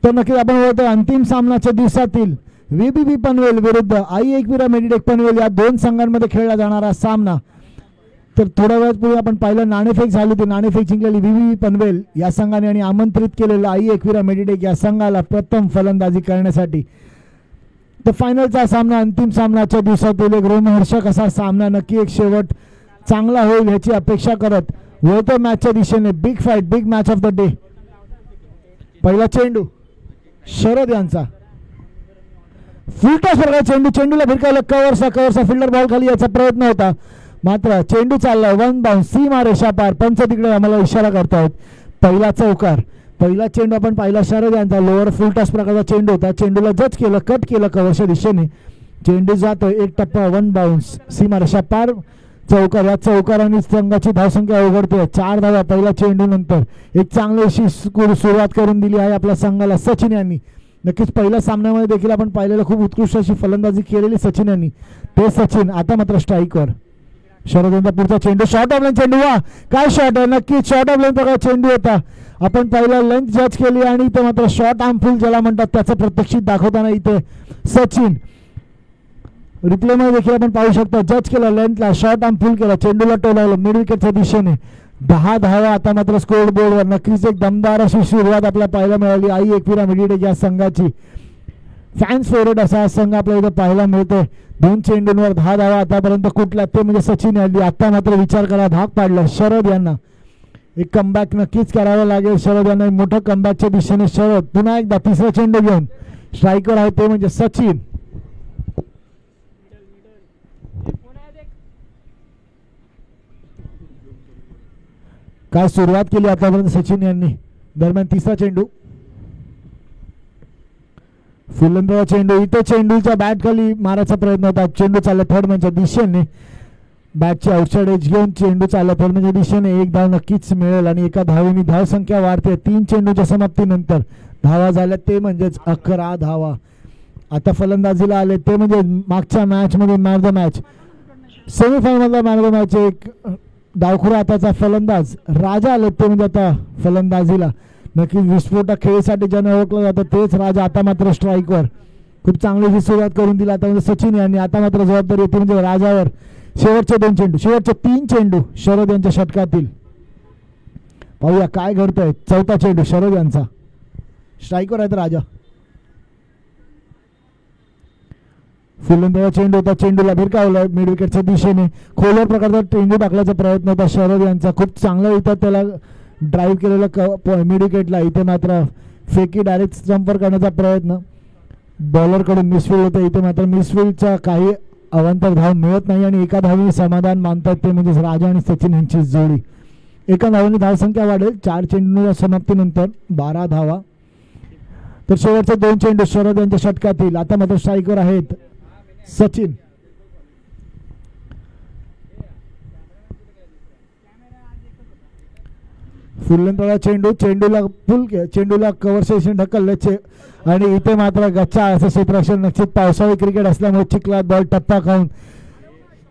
तर नक्कीच आपण बघतोय अंतिम सामनाच्या दिवसातील व्हीबीबी पनवेल विरुद्ध आई एकविरा मेडिटेक पनवेल या दोन संघांमध्ये खेळला जाणारा सामना. तर थोड्या वेळापूर्वी आपण पाहिलं नाणेफेक झाली होती. नाणेफेक जिंकलेली व्हीबीबी पनवेल या संघाने आणि आमंत्रित केलेलं आई एकविरा मेडिटेक या संघाला प्रथम फलंदाजी करण्यासाठी. तर फायनलचा सामना अंतिम सामनाच्या दिवसातील एक रोमहर्षक असा सामना. नक्की एक शेवट चांगला होईल ह्याची अपेक्षा करत वळतो मॅचच्या दिशेने. Big fight, big match of the day. पहिला चेंडू शरद यांचा फुलटॉस प्रकार चेंडू. चेंडूला भिरकावलं. कव्हरचा फिल्डर बॉल खाली याचा प्रयत्न होता, मात्र चेंडू चाललाय वन बाउंस. सीमा रेषा पार. पंच तिकडे आम्हाला इशारा करतायत. पहिला चौकार. पहिला चेंडू आपण पाहिला शरद यांचा. लोअर फुलटॉस प्रकारचा चेंडू होता. चेंडूला जज केलं, कट केलं कव्हरच्या दिशेने. चेंडू जातोय एक टप्पा वन बाउंस. सीमा रेषा पार. चौकार. या चौकाराने संघाची धावसंख्या उघडते 4 धावा पहिल्या चेंडू नंतर. एक चांगली अशी सुरुवात करून दिली आहे आपल्या संघाला सचिन यांनी. नक्कीच पहिल्या सामन्यामध्ये देखील आपण पाहिलेलं खूप उत्कृष्ट अशी फलंदाजी केलेली सचिन यांनी. ते सचिन आता मात्र स्ट्राईकवर. शरद यांचा पुढचा चेंडू शॉर्ट ऑफ लाईन चेंडू. वा काय शॉट आहे. नक्कीच शॉर्ट ऑफ लाईन प्रकार चेंडू होता. आपण पहिला लेंथ जज केली आणि इथे मात्र शॉर्ट आर्म फुल ज्याला म्हणतात त्याचं प्रत्यक्षित दाखवताना इथे सचिन. रिप्ले मध्ये देखील आपण पाहू शकतो. जज केलं लेंथला, शॉर्ट आर्म फुल केला, चेंडूला टोलावलं मिड विकेटच्या दिशेने. 10 धावा आता मात्र स्कोर बोर्डवर. नक्कीच एक दमदार अशी सुरुवात आपल्याला पाहायला मिळाली आई एकविरा मेडिटेक या संघाची. फॅन्स फेवरेट असा संघ आपल्याला इथं पाहायला मिळतोय. 2 चेंडूंवर 10 धावा आतापर्यंत कुठल्या ते म्हणजे सचिन यांनी. आता मात्र विचार करा भाग पाडलं शरद यांना. एक कमबॅक नक्कीच करावं लागेल शरद यांना. मोठं कमबॅकच्या दिशेने शरद पुन्हा एकदा तिसरा चेंडू घेऊन स्ट्राईकर आहे ते म्हणजे सचिन. काय सुरुवात केली आतापर्यंत सचिन यांनी. दरम्यान तिसरा चेंडू. फुलंदाजा चेंडू. इथे चेंडूच्या बॅट खाली मारायचा प्रयत्न होता. चेंडू चालला थर्ड मॅनच्या दिशेने. बॅटची आउटसाइड एज घेऊन चेंडू चालला थर्ड मॅनच्या दिशेने. एक धाव नक्कीच मिळेल आणि एका धावेने धावसंख्या वाढते. 3 चेंडूच्या समाप्तीनंतर धावा झाल्या ते म्हणजेच 11 धावा. आता फलंदाजीला आले ते म्हणजे मागच्या मॅच मध्ये man of the match, semifinal मधला मॅन ऑफ द मॅच एक डावखुरा आताचा फलंदाज राजा आले ते म्हणजे आता फलंदाजीला. नक्कीच विस्फोटक खेळीसाठी ज्याने ओळखलं जातं तेच राजा. आता मात्र स्ट्राईकवर. खूप चांगली सुरुवात करून दिली आता म्हणजे सचिन यांनी. आता मात्र जबाबदारी येते म्हणजे राजावर. शेवटचे 2 चेंडू, शेवटचे 3 चेंडू शरद यांच्या षटकातील. पाहूया काय घडतंय. चौथा चेंडू शरद यांचा. स्ट्राईकवर आहेत राजा. फुलंदाजा चेंडू होता. चेंडूला भिरकावलं मिड विकेटच्या दिशेने. खोलवर प्रकारचा चेंडू टाकल्याचा प्रयत्न होता शरद यांचा. खूप चांगला इथं त्याला ड्राईव्ह केलेलं मिड विकेटला. इथे मात्र फेकी डायरेक्ट संपर्क करण्याचा प्रयत्न बॉलरकडून मिसफील्ड होतं. इथे मात्र मिसफील्डचा काही अवांतर धाव मिळत नाही आणि एका धावेने समाधान मानतात ते म्हणजे राजा आणि सचिन यांची जोडी. एका धावेने धावसंख्या वाढेल 4 चेंडूंच्या समाप्तीनंतर 12 धावा. तर शेवटचे 2 चेंडू शरद यांच्या षटकातील. आता मात्र स्ट्राईकवर आहेत सचिन. फुलंदाजा चेंडू. चेंडूला कव्हर सेशन ढकलले आणि इथे मात्र गच्चा असं क्षेत्ररक्षण. नक्कीच पावसाळी क्रिकेट असल्यामुळे चिखलात बॉल टप्पा खाऊन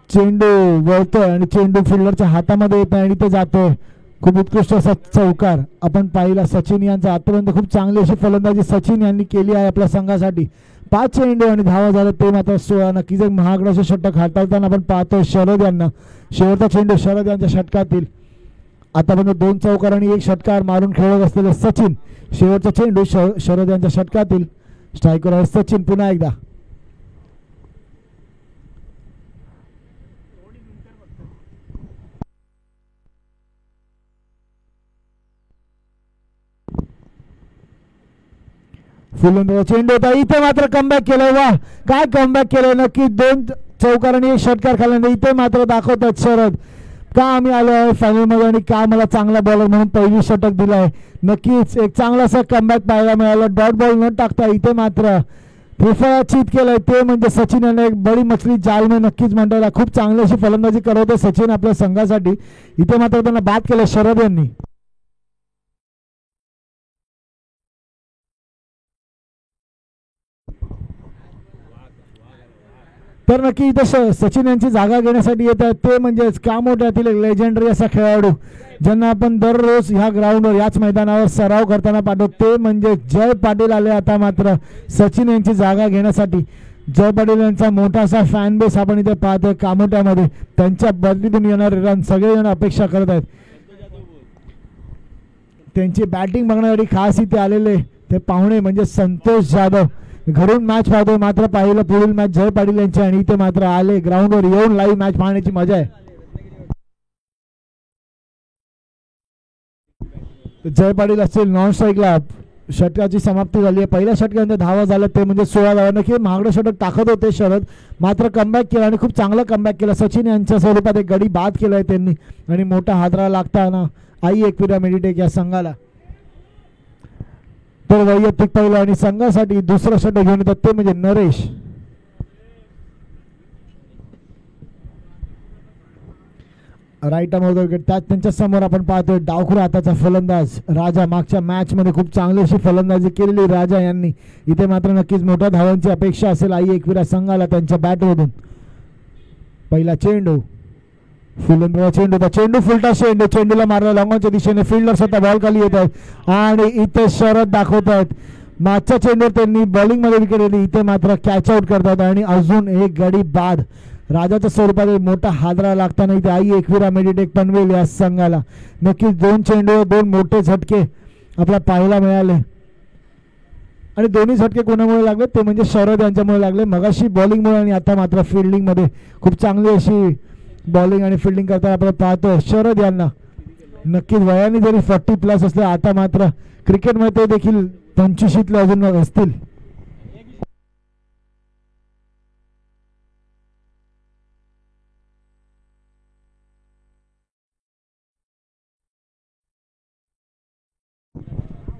चेंडू वळतोय आणि चेंडू फिल्डरच्या हातामध्ये येत आणि ते जातोय. खूप उत्कृष्ट असा चौकार आपण पाहिला सचिन यांचा. आतापर्यंत खूप चांगली अशी फलंदाजी सचिन यांनी केली आहे आपल्या संघासाठी. 5 चेंडू आणि धावा झालं ते मात्र 16. नक्कीच एक महागडाचे षटक हाताळताना आपण पाहतोय शरद यांना. शेवटचा चेंडू शरद यांच्या षटकातील. आतापर्यंत 2 चौकार आणि 1 षटकार मारून खेळत असलेले सचिन. शेवटचा चेंडू शरद यांच्या षटकातील. स्ट्राईकर आहे सचिन पुन्हा एकदा. फुलंदाजा चेंडू होता. इथे मात्र कमबॅक केलं. वा काय कमबॅक केलं. नक्की 2 चौकार आणि 1 षटकार खाल्ल्यानंतर इथे मात्र दाखवतात शरद का आम्ही आलो आहे फायनलमध्ये आणि का मला चांगला बॉलर म्हणून पहिली षटक दिलं आहे. नक्कीच एक चांगलासा कमबॅक पाहायला मिळाला. डॉट बॉल न टाकता इथे मात्र त्रिफळाचीत केलंय ते म्हणजे सचिन यांना. एक बडी मछली जाल में नक्कीच म्हणता येईल. खूप चांगली अशी फलंदाजी करत आहे सचिन आपल्या संघासाठी. इथे मात्र त्यांना बाद केलं शरद यांनी. तर नक्की इथं सचिन यांची जागा घेण्यासाठी येतात ते म्हणजेच कामोट्यातील एक लेजेंडरी असा खेळाडू ज्यांना आपण दररोज ह्या ग्राउंडवर याच मैदानावर सराव करताना पाहतो ते म्हणजे जय पाटील आले आता मात्र सचिन यांची जागा घेण्यासाठी. जय पाटील यांचा मोठासा फॅन बेस आपण इथे पाहतोय कामोट्यामध्ये. त्यांच्या बदलीतून येणारे रन सगळेजण अपेक्षा करत आहेत. त्यांची बॅटिंग बघण्यासाठी खास इथे आलेले ते पाहुणे म्हणजे संतोष जाधव घरून मॅच पाहतोय. मात्र पाहिलं पुढील मॅच जय पाटील यांची आणि इथे मात्र आले ग्राउंडवर येऊन लाईव्ह मॅच पाहण्याची मजा आहे. जय पाटील असतील नॉन स्ट्राईकला. षटकाची समाप्ती झाली आहे. पहिल्या षटकानंतर धावा झाल्या ते म्हणजे 16 धावांना की महागडं षटक टाकत होते शरद मात्र कमबॅक केला आणि खूप चांगलं कमबॅक केलं. सचिन यांच्या स्वरूपात एक गडी बाद केलाय त्यांनी आणि मोठा हादरा लागताना आई एकविरा मेडिटेक या संघाला. तर वैयक्तिक पहिलं आणि संघासाठी दुसरं षटक घेऊन येतात ते म्हणजे नरेश. Right arm wicket. त्याच त्यांच्या समोर आपण पाहतोय डावखुरा हाताचा फलंदाज राजा. मागच्या मॅच मध्ये खूप चांगली अशी फलंदाजी केलेली राजा यांनी. इथे मात्र नक्कीच मोठ्या धावांची अपेक्षा असेल आई एकविरा संघाला त्यांच्या बॅटमधून. पहिला चेंडू फुलंदाज चेंडू चेंडू फुलटा चेंडू चेंडूला मारला लॉंगॉनच्या दिशेने. फिल्डर स्वतः बॉल खाली येत आहेत आणि इथे शरद दाखवत आहेत. मागच्या चेंडूवर त्यांनी बॉलिंग मध्ये विकेट घेतली इथे मात्र कॅच आउट करतात आणि अजून एक गडी बाद. राजाच्या स्वरूपात मोठा हादरा लागताना इथे आई एकविरा मेडिटेक पनवेल या संघाला. नक्कीच दोन चेंडूवर दोन मोठे झटके आपल्याला पाहायला मिळाले आणि दोन्ही झटके कोणामुळे लागले ते म्हणजे शरद यांच्यामुळे लागले. मगाशी बॉलिंगमुळे आणि आता मात्र फिल्डिंग मध्ये खूप चांगली अशी बॉलिंग आणि फिल्डिंग करताना आपण पाहतोय शरद यांना. नक्कीच वयाने जरी 40+ असले आता मात्र क्रिकेटमध्ये देखील 25शीतले अजून असतील.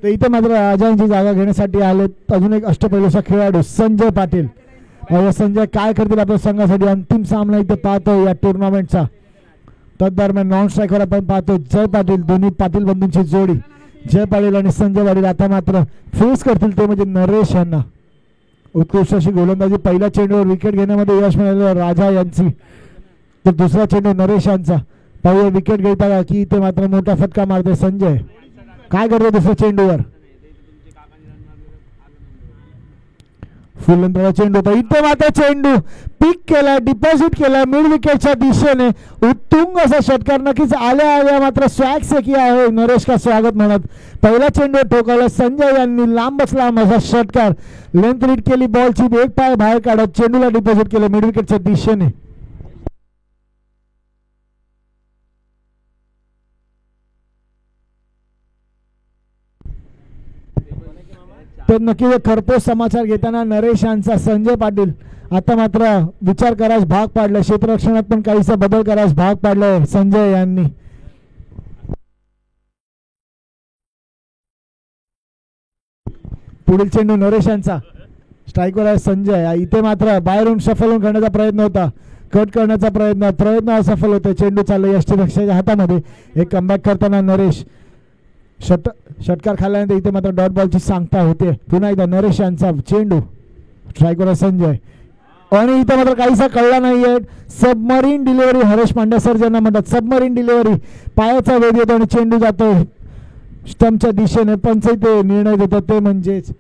तर इथे मात्र राजांची जागा घेण्यासाठी आले अजून एक अष्टपैलूचा खेळाडू संजय पाटील. संजय काय करतील आपल्या संघासाठी. अंतिम सामना इथे पाहतो या टुर्नामेंटचा. तदरम्यान नॉन स्ट्रायकर आपण पाहतो जय पाटील. दोन्ही पाटील बंधूंची जोडी जय पाटील आणि संजय पाटील आता मात्र फेस करतील ते म्हणजे नरेश यांना. उत्कृष्ट अशी गोलंदाजी. पहिल्या चेंडूवर विकेट घेण्यामध्ये यश मिळालेलं राजा यांची तर दुसरा चेंडू नरेश यांचा. पाहूया विकेट घेता की इथे मात्र मोठा फटका मारते संजय. काय करतो दुसऱ्या चेंडूवर फुलंदाज चेंडू होता इथे मात्र चेंडू पिक केला डिपॉझिट केला मिड विकेटच्या दिशेने. उत्तुंग असा षटकार. नक्कीच आल्या आल्या मात्र स्वॅग से किया आहे नरेश का स्वागत म्हणत. पहिला चेंडू ठोकावला संजय यांनी लांबच लांब असा षटकार लेंथ रीड केली. बॉलची एक पाय बाहेर काढत चेंडूला डिपॉझिट केलं मिड विकेटच्या दिशेने. तर नक्कीच खरपोश समाचार घेताना नरेश यांचा संजय पाटील आता मात्र विचार करायस भाग पाडला. क्षेत्ररक्षणात पण काहीसा बदल करायस भाग पाडलाय संजय यांनी. पुढील चेंडू नरेश यांचा. स्ट्राईकवर आहे संजय. इथे मात्र बाहेरून शफल होऊन करण्याचा प्रयत्न होता. कट करण्याचा प्रयत्न असफल होतो. चेंडू चालला यष्टीरक्षकाच्या हातामध्ये. एक कमबॅक करताना नरेश षटकार खाल्ल्यानंतर इथे मात्र डॉट बॉलची सांगता होते. पुन्हा एकदा नरेश यांचा चेंडू. स्ट्राईकवर संजय आणि इथे मात्र काहीसा कळला नाहीये. Submarine delivery Haresh Pandya sir ज्यांना म्हणतात. सबमरीन डिलिव्हरी पायाचा वेध येतो आणि चेंडू जातो स्टंपच्या दिशेने. पंच इथे निर्णय देतात ते म्हणजेच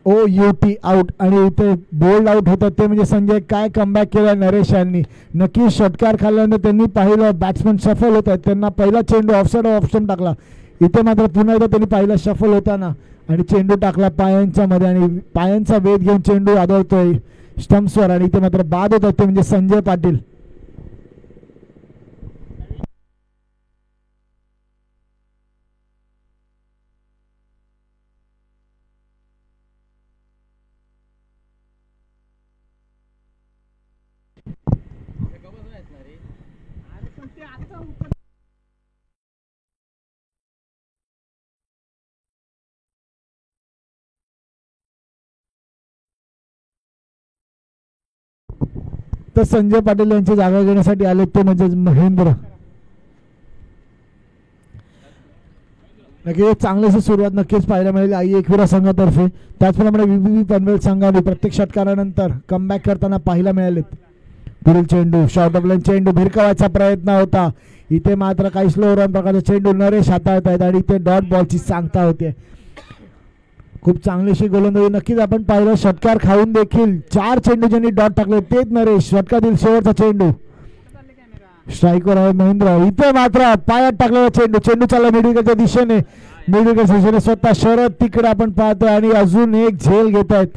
OUT आउट आणि इथे बोल्ड आउट होतात ते म्हणजे संजय. काय कमबॅक केला नरेश यांनी. नक्की षटकार खाल्ल्यानंतर त्यांनी पाहिलं बॅट्समन शफल होत आहेत. त्यांना पहिला चेंडू ऑफसाइड ऑफ स्टंप टाकला. इथे मात्र पुन्हा एकदा त्यांनी पाहिलं शफल होताना आणि चेंडू टाकला पायांच्या मध्ये आणि पायांचा वेध घेऊन चेंडू आदळतोय स्टंप्सवर आणि इथे मात्र बाद होत आहेत ते म्हणजे संजय पाटील. तर संजय पाटील यांची जागा घेण्यासाठी आले ते म्हणजे महेंद्र. नक्कीच चांगलीशी सुरुवात नक्कीच पाहायला मिळेल आई एकविरा संघातर्फे. त्याचप्रमाणे विबी पनवेल संघाने प्रत्येक षटकारानंतर कमबॅक करताना पाहायला मिळालेत. पुढील चेंडू शॉर्ट ऑफ लाईन चेंडू भिरकावायचा प्रयत्न होता. इथे मात्र काही स्लो रन प्रकारचा चेंडू नरेश हाताळत आहेत आणि इथे डॉट बॉलची सांगता होते. खूप चांगलीशी गोलंदाजी नक्कीच आपण पाहिलं. षटकार खाऊन देखील 4 चेंडू ज्यांनी डॉट टाकले तेच नरेश. षटकातील शेवटचा चेंडू स्ट्राईकवर आहे महेंद्र. इथे मात्र पायात टाकलेला चेंडू. चेंडू चालला मिडविकेटच्या दिशेने. मिडविकेटच्या दिशेने स्वतः शरद तिकडे आपण पाहतोय आणि अजून एक झेल घेत आहेत.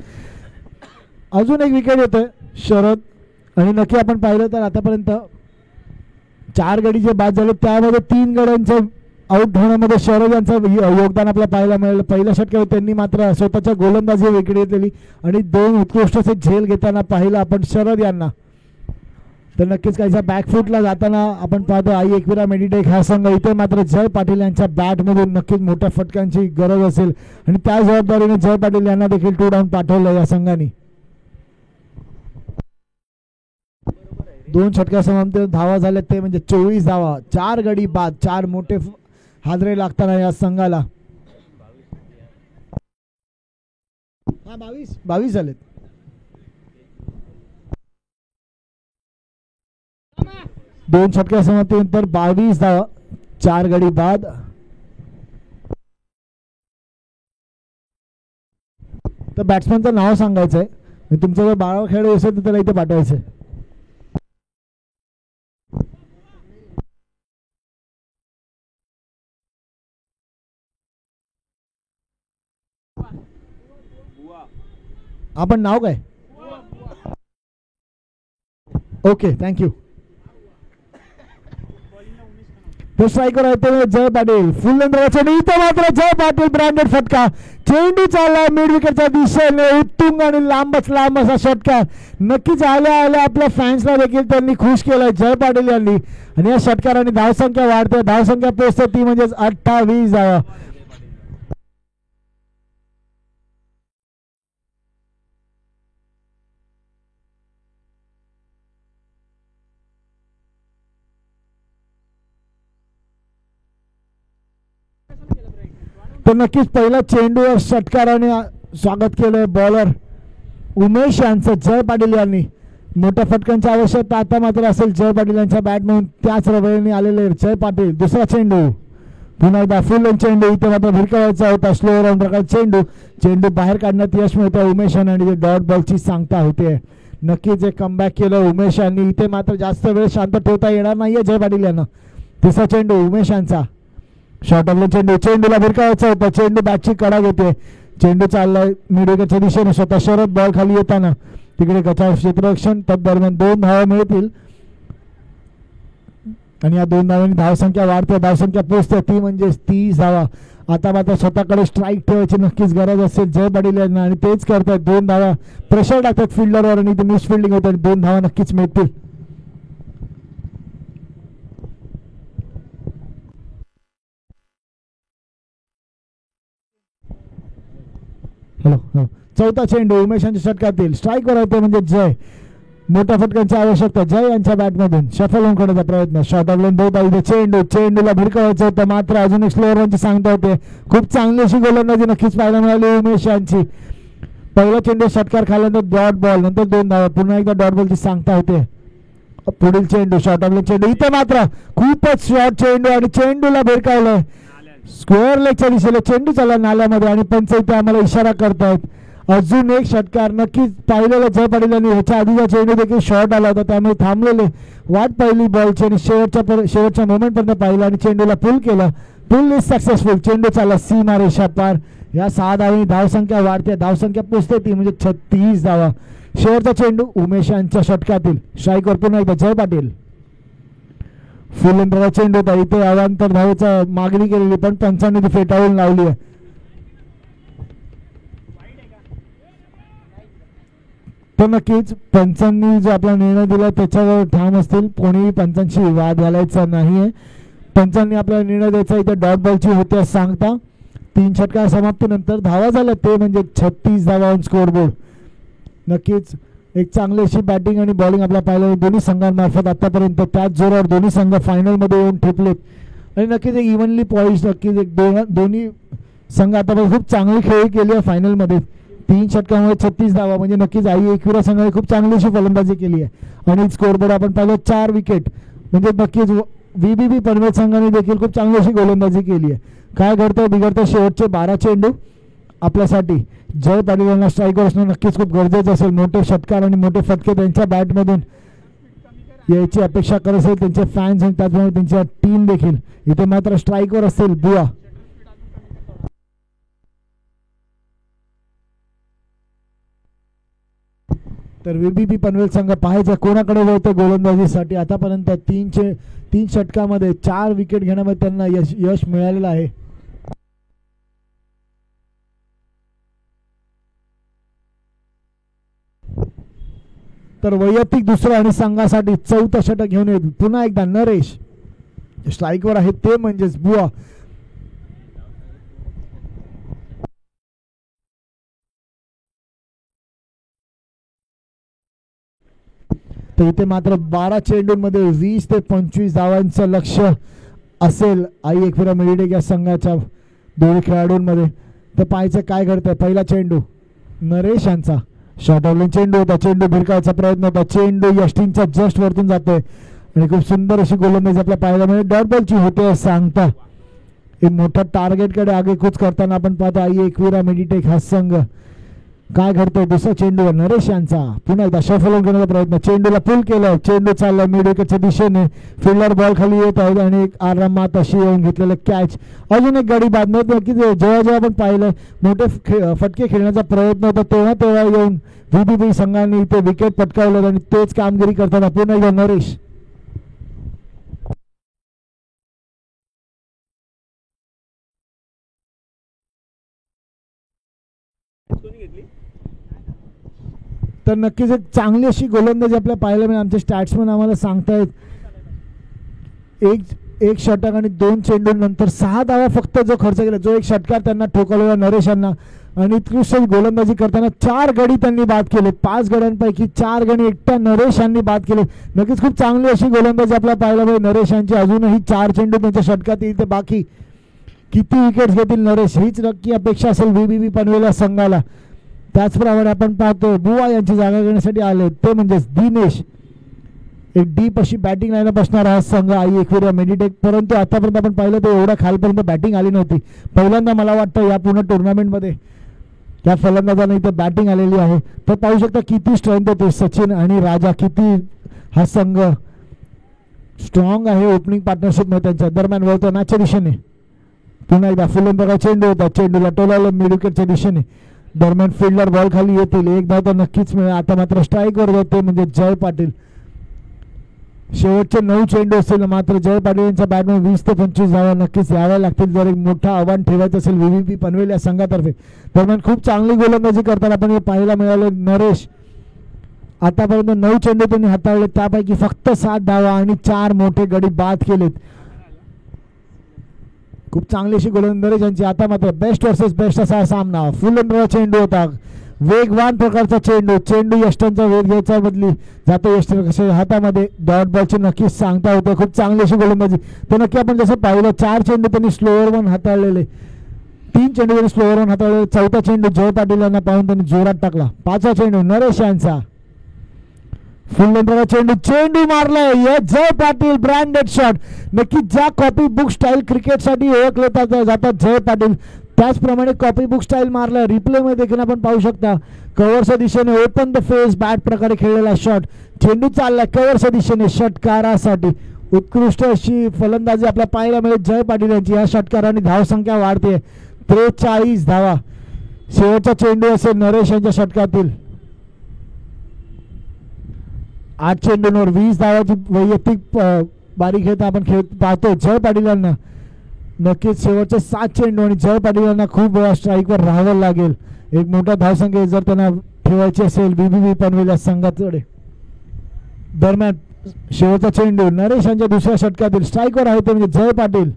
अजून एक विकेट येतोय शरद. आणि नक्की आपण पाहिलं तर आतापर्यंत 4 गडी जे बाद झाले त्यामध्ये 3 गड्यांचं आउट होण्यामध्ये शरद यांचं योगदान आपल्याला पाहायला मिळालं. पहिल्या षटकावर त्यांनी मात्र स्वतःच्या गोलंदाजी विकेट घेतलेली आणि 2 उत्कृष्ट असे झेल घेताना पाहिलं आपण शरद यांना. तर नक्कीच काहीसा बॅकफूटला जाताना आपण पाहतो आई एकविरा मेडिटेक हा संघ. इथे मात्र जय पाटील यांच्या बॅटमधून नक्कीच मोठ्या फटक्यांची गरज असेल आणि त्या जबाबदारीने जय पाटील यांना देखील 2 डाऊन पाठवलं या संघाने. 2 षटकार समाप्त धावा झाल्या ते म्हणजे 24 धावा. 4 गडी बाद. 4 मोठे हादरे लागताना या संघाला. 22 झालेत. 2 षटकार समाप्तीनंतर 22 धावा. 4 गडी बाद. तर बॅट्समनचं नाव सांगायचं आहे. तुमचं जर 12 खेळाडू असेल तर त्याला इथे पाठवायचं आहे. आपण नाव काय? Okay thank you. तो स्ट्रायकर आहे ते जय पाटील. फुल चेंडू. इथे मात्र जय पाटील ब्रँडेड फटका. चेंडू चालला मिड विकेटच्या दिशेने. उत्तुंग आणि लांबच लांब असा षटकार. नक्कीच आल्या आल्या आपल्या फॅन्सला देखील त्यांनी खुश केलं जय पाटील यांनी. आणि या षटकाराने धावसंख्या वाढते. धावसंख्या पोहोचते ती म्हणजे 28 धावा. तर नक्कीच पहिला चेंडूवर षटकाराने स्वागत केलंय बॉलर उमेश यांचं जय पाटील यांनी. मोठ्या फटक्यांची आवश्यकता आता मात्र असेल जय पाटील यांच्या बॅटमधून. त्याच रवळीने आलेले जय पाटील. दुसरा चेंडू पुन्हा एकदा फुल चेंडू. इथे मात्र भिरकावायचा होता. स्लो राऊंड प्रकार चेंडू. चेंडू बाहेर काढण्यात यश मिळतं उमेश यांना आणि डॉट बॉलची सांगता होते. नक्कीच एक कमबॅक केलं उमेश यांनी. इथे मात्र जास्त वेळ शांत ठेवता येणार नाहीये जय पाटील यांना. तिसरा चेंडू उमेश यांचा. शॉर्ट ऑफ चेंडू. चेंडूला भिरकावायचा होता. चेंडू बॅटची कडा घेते. चेंडू चाललाय मिडविकेटच्या दिशेने. स्वतः शरद बॉल खाली येताना तिकडे गचाव क्षेत्ररक्षण. तदरम्यान 2 धावा मिळतील आणि या 2 धावांनी धावसंख्या वाढते. धावसंख्या पोहोचते ती म्हणजे 30 धावा. आता मात्र स्वतःकडे स्ट्राईक ठेवायची नक्कीच गरज असेल जय पाटील यांना आणि तेच करतात. 2 धावा प्रेशर टाकतात फिल्डरवर आणि ते मिस फिल्डिंग होते. 2 धावा नक्कीच मिळतील. हॅलो. चौथा चेंडू उमेशांच्या षटकातील. स्ट्राईकवर होते म्हणजे जय. मोठ्या फटक्यांची आवश्यकता जय यांच्या बॅटमधून. शफल होऊन करण्याचा प्रयत्न. शॉर्ट ऑफ लाईन देत आहे चेंडू. चेंडूला भिरकावायचं होतं मात्र अजून एक स्लोअर रनची सांगता होते. खूप चांगली अशी गोलंदाजी नक्कीच पाहायला मिळाली उमेश यांची. पहिला चेंडू षटकार खाल्यानंतर डॉट बॉल. नंतर 2 धावा. पुन्हा एकदा डॉट बॉलची सांगता होते. पुढील चेंडू शॉर्ट ऑफ लाईन चेंडू. इथे मात्र खूपच शॉर्ट चेंडू आणि चेंडूला भिरकावलंय. स्क्वेअर लेगच्या दिशेला चेंडू चालला नाल्यामध्ये आणि पंच इथे आम्हाला इशारा करतायत. अजून एक षटकार नक्कीच पाहिलेलं जय पाटील यांनी. ह्याच्या आधीचा चेंडू देखील शॉर्ट आला होता त्यामुळे थांबलेले वाट पाहिली बॉलची आणि शेवटच्या मोमेंटपर्यंत पाहिलं आणि चेंडूला पुल केलं. Pull is successful. चेंडू चालला सीमा रेषा पार. या 6 धावांनी धावसंख्या वाढते. धावसंख्या पोचते ती म्हणजे 36 धावा. शेवटचा चेंडू उमेश यांच्या षटकातील. स्ट्राईकवर पुन्हा एकदा जय पाटील. फुल एंड्राचा चेंडू होता. इथे अवांतर धावेचा मागणी केलेली पण पंचांनी ती फेटाळून लावली आहे. तर नक्कीच पंचांनी जो आपला निर्णय दिला त्याच्यावर ठाम असतील. कोणीही पंचांशी वाद घालायचा नाहीये. पंचांनी आपला निर्णय द्यायचा. इथे डॉट बॉलची होते सांगता. 3 षटकार समाप्तीनंतर धावा झाल्या ते म्हणजे 36 धावा ऑन स्कोअरबोर्ड. नक्कीच एक चांगली अशी बॅटिंग आणि बॉलिंग आपल्याला पाहिलं दोन्ही संघांमार्फत आतापर्यंत. त्याच जोरावर दोन्ही संघ फायनलमध्ये येऊन ठेपलेत आणि नक्कीच एक इव्हनली पॉईंट, नक्कीच एक दोन्ही संघ आतापर्यंत खूप चांगली खेळी केली आहे फायनलमध्ये. 3 षटकांमुळे 36 धावा, म्हणजे नक्कीच आई एकविरा संघाने खूप चांगली अशी फलंदाजी केली आहे. आणि स्कोरबोर्ड आपण पाहिलं 4 विकेट, म्हणजे नक्कीच VBB पनवेल संघाने देखील खूप चांगली अशी गोलंदाजी केली आहे. काय घडतं बिघडतं, शेवटचे 12 चेंडू आपल्यासाठी जय पाटील यांना स्ट्राईकवर असणं नक्कीच खूप गरजेचं असेल. मोठे षटकार आणि मोठे फटके त्यांच्या बॅटमधून यायची अपेक्षा करत असेल त्यांचे फॅन्स आणि त्याचप्रमाणे त्यांच्या टीम देखील. इथे मात्र स्ट्राईकवर असेल बुवा. तर VBB पनवेल संघ पाहायचा कोणाकडे वळतो गोलंदाजीसाठी. आतापर्यंत 3 षटकामध्ये 4 विकेट घेण्यामध्ये त्यांना यश मिळालेलं आहे. तर वैयक्तिक दुसरं आणि संघासाठी 4थं षटक घेऊन येत पुन्हा एकदा नरेश स्ट्राईकवर आहे, ते म्हणजेच बुवा. तर इथे मात्र 12 चेंडूंमध्ये 20 ते 25 धावांचं लक्ष असेल आई एकविरा मेडिटेक या संघाच्या दोन्ही खेळाडूंमध्ये. तर पाहायचं काय घडतंय. पहिला चेंडू नरेश यांचा शॉर्ट ऑफलाईन चेंडू होता, चेंडू भिरकायचा प्रयत्न होता, चेंडू यष्टींच्या जस्ट वरतून जातोय आणि खूप सुंदर अशी गोलंदाजी आपल्या पाहायला मिळेल. डॉट बॉलची होते सांगता एक मोठा टार्गेटकडे आगेकूच करताना आपण पाहतो आई एकविरा मेडिटेक हा संघ. काय घडतंय दुसरा चेंडू नरेश यांचा पुन्हा एकदा शफल करण्याचा प्रयत्न, चेंडूला पुल केलं, चेंडू चालला मिड विकेटच्या दिशेने, फिल्डर बॉल खाली येत आहेत आणि एक आरामात अशी येऊन घेतलेलं कॅच. अजून एक गाडी बांधण्यात की जेव्हा आपण पाहिलं मोठे फटके खेळण्याचा प्रयत्न होता तेव्हा येऊन VBB संघाने इथे विकेट पटकावलं आणि तेच कामगिरी करताना पुन्हा एकदा नरेश. तर नक्कीच एक चांगली अशी गोलंदाजी आपल्याला पाहायला मिळेल. आमचे स्टॅट्समन आम्हाला सांगतायत एक षटक आणि 2 चेंडूंनंतर 6 धावा फक्त जो खर्च केला, जो एक षटकार त्यांना ठोकवलेला नरेश यांना आणि उत्कृष्ट गोलंदाजी करताना 4 गडी त्यांनी बाद केले. 5 गड्यांपैकी 4 गडी एकट्या नरेश यांनी बाद केले. नक्कीच खूप चांगली अशी गोलंदाजी आपल्याला पाहायला मिळेल नरेश यांची. अजूनही 4 चेंडू त्यांच्या षटकात येईल, बाकी किती विकेट्स घेतील नरेश हीच नक्की अपेक्षा असेल VBB पनवेल या संघाला. त्याचप्रमाणे आपण पाहतो बुवा यांची जागा घेण्यासाठी आले, ते म्हणजेच दिनेश. एक डीप अशी बॅटिंग लाईनअप असणार हा संघ आई एकविरा मेडिटेक, परंतु आतापर्यंत आपण पाहिलं तर एवढ्या खालपर्यंत बॅटिंग आली नव्हती. पहिल्यांदा मला वाटतं या पूर्ण टुर्नामेंटमध्ये त्या फलंदाजांना इथे बॅटिंग आलेली आहे. तर पाहू शकता किती स्ट्रेंथ होते सचिन आणि राजा, किती हा संघ स्ट्रॉंग आहे ओपनिंग पार्टनरशिपमध्ये त्यांच्या दरम्यान. वळतो मॅचच्या दिशेने पुन्हा एकदा फुलंदाजा चेंडू होता, चेंडूला टोलावलं मिड विकेटच्या दिशेने, दरम्यान फिल्डर बॉल खाली येतील, एक धाव तर नक्कीच मिळेल. आता मात्र स्ट्राईकवर जाते म्हणजे जय पाटील. शेवटचे 9 चेंडू असतील मात्र जय पाटील यांच्या बॅटमध्ये 20 ते 25 धावा नक्कीच याव्या लागतील जर एक मोठं आव्हान ठेवायचं असेल VBB पनवेल या संघातर्फे. दरम्यान खूप चांगली गोलंदाजी करताना आपण हे पाहायला मिळाले नरेश. आतापर्यंत 9 चेंडू त्यांनी हाताळले, त्यापैकी फक्त 7 धावा आणि 4 मोठे गडी बाद केलेत. खूप चांगली अशी गोलंदाजी यांची. आता मात्र बेस्ट वर्सेस बेस्ट असा सामना. फुलंदाजा चेंडू होता, वेगवान प्रकारचा चेंडू, चेंडू यष्टांचा वेध घ्यायचा बदली जातो यष्टांच्या हातामध्ये. डॉट बॉलची नक्कीच सांगता होतं. खूप चांगली अशी गोलंदाजी. तर नक्की आपण जसं पाहिलं 4 चेंडू त्यांनी स्लोअर वन हाताळलेले, 3 चेंडू त्यांनी स्लोअर वन हाताळलेले, 4था चेंडू जय पाटील यांना पाहून त्यांनी जोरात टाकला. 5वा चेंडू नरेश यांचा, फुलंदाजा चेंडू, चेंडू मारलाय जय पाटील, ब्रँडेड शॉट. नक्की ज्या कॉपी बुक स्टाईल क्रिकेटसाठी ओळखले जातात जय पाटील, त्याचप्रमाणे कॉपी बुक स्टाईल मारलाय. रिप्लेमध्ये देखील आपण पाहू शकता कव्हरच्या दिशेने ओपन द फेस बॅट प्रकारे खेळलेला शॉट, चेंडू चाललाय कव्हरच्या दिशेने षटकारासाठी. उत्कृष्ट अशी फलंदाजी आपल्याला पाहायला मिळेल जय पाटील यांची. या षटकाराने धावसंख्या वाढते, 43 धावा. शेवटचा चेंडू असेल नरेश यांच्या षटकातील. 8 चेंडूंवर 20 धावाची वैयक्तिक बारी घेत आपण पाहतो जय पाटील यांना. नक्कीच शेवटचे 7 चेंडू आणि जय पाटील यांना खूप वेळा स्ट्राईकवर राहावं लागेल. एक मोठा धावसंख्या जर त्यांना ठेवायची असेल VBB पनवेल या संघाकडे. दरम्यान शेवटचा चेंडू नरेश यांच्या दुसऱ्या षटकातील, स्ट्राईकवर आहे ते म्हणजे जय पाटील.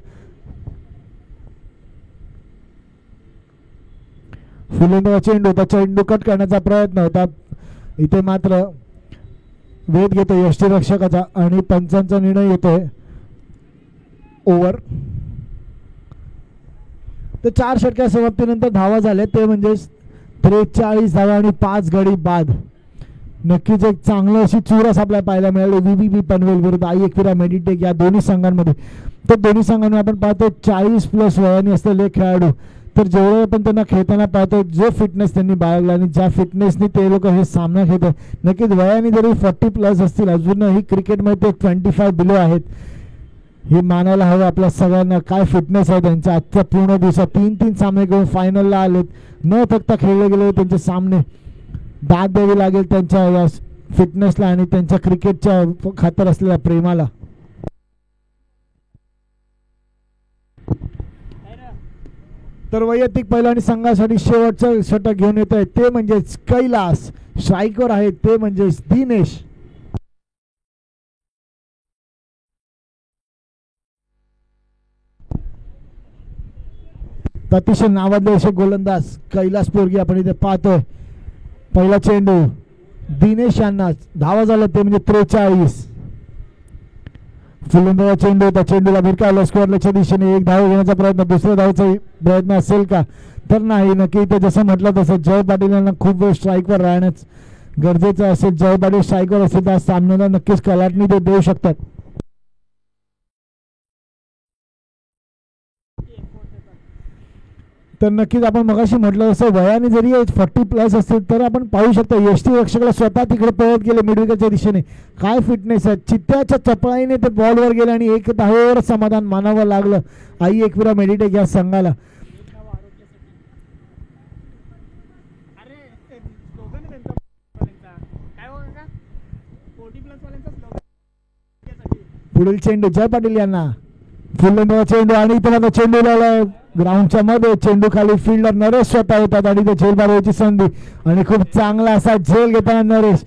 फुलंदाजा चेंडू होता, चेंडू कट करण्याचा प्रयत्न होता, इथे मात्र वेध घेतो यष्टीरक्षकाचा आणि पंचांचा निर्णय येतोय. ओव्हर. तर 4 षटक्या समाप्तीनंतर धावा झाल्या ते म्हणजे 43 धावा आणि 5 गडी बाद. नक्कीच एक चांगलं अशी चुरस आपल्याला पाहायला मिळाली VVB पनवेल विरुद्ध आई मेडिटेक या दोन्ही संघांमध्ये. तर दोन्ही संघांमध्ये आपण पाहतो 40+ वयाने असलेले खेळाडू. तर जेवढे आपण त्यांना खेळताना पाहतो जो फिटनेस त्यांनी बाळगला आणि ज्या फिटनेसनी ते लोक हे सामना खेळतात, नक्कीच वयाने जरी 40+ असतील अजूनही क्रिकेटमध्ये 25 बिलो आहेत. हे मानायला हवं आपल्या सगळ्यांना. काय फिटनेस आहे त्यांच्या. आजच्या पूर्ण दिवसात 3 सामने घेऊन फायनलला आलेत. न थकता खेळले गेले त्यांचे सामने. दाद द्यावी लागेल त्यांच्या या फिटनेसला आणि त्यांच्या क्रिकेटच्या खातर असलेल्या प्रेमाला. तर वैयक्तिक पहिला आणि संघासाठी शेवटचं षटक घेऊन येत आहे ते म्हणजे कैलास. स्ट्राईकवर आहे ते म्हणजे दिनेश. अतिशय नावाजले असे गोलंदाज कैलास पोरगी आपण इथे पाहतोय. पहिला चेंडू दिनेश यांना. धावा झाला ते म्हणजे 43. फुलंदाजा चेंडू होता. चेंडूला भिरकावला स्क्वेअरच्या दिशेने. एक धाव घेण्याचा प्रयत्न. दुसऱ्या धावचा प्रयत्न असेल का तर नाही. नक्की इथे जसं म्हटलं तसं जय पाटील यांना खूप वेळ स्ट्राईकवर राहणंच गरजेचं असेल. जय पाटील स्ट्राईकवर असेल तर सामन्याला नक्कीच कलाटणी ते देऊ शकतात. तर नक्कीच आपण मगाशी म्हटलं तसं वयाने जरी 40+ असतील तर आपण पाहू शकतो यष्टीरक्षकाला स्वतः तिकडे पळत गेले मिडविकेटच्या दिशेने. काय फिटनेस आहे. चित्त्याच्या चपळाईने ते बॉलवर गेले आणि 1 धावेवर समाधान मानावं लागलं आई एकविरा मेडिटेक या संघाला. पुढील चेंडू जय पाटील यांना. फुलंदाजा चेंडू आणि इथे आता चेंडू लावलाय ग्राउंडच्या मध्ये. चेंडू खाली फिल्डर नरेश स्वतः येतात आणि ते झेल मारण्याची संधी आणि खूप चांगला असा झेल घेताना नरेश.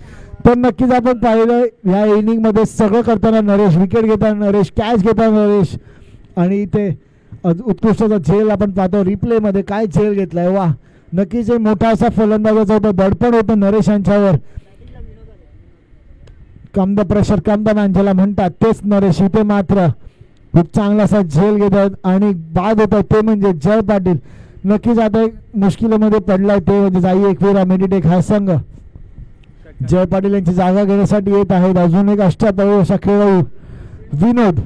तर नक्कीच आपण पाहिलं ह्या इनिंग मध्ये सगळं करताना नरेश. विकेट घेताना नरेश, कॅच घेताना नरेश आणि इथे उत्कृष्टाचा झेल आपण पाहतो रिप्ले मध्ये. काय झेल घेतलाय वा. नक्कीच मोठा असा फलंदाजाचा होता. दडपण होतं नरेश यांच्यावर. Come the pressure come the man ज्याला म्हणतात तेच नरेश. इथे मात्र खूप चांगला असा झेल घेतात आणि बाद होतात ते म्हणजे जय पाटील. नक्कीच आता एक मुश्किलीमध्ये पडलाय ते म्हणजे जाई एकविरा मेडिटेक हा संघ. जय पाटील यांची जागा घेण्यासाठी येत आहेत अजून एक अष्टपैलू असा खेळाडू विनोद.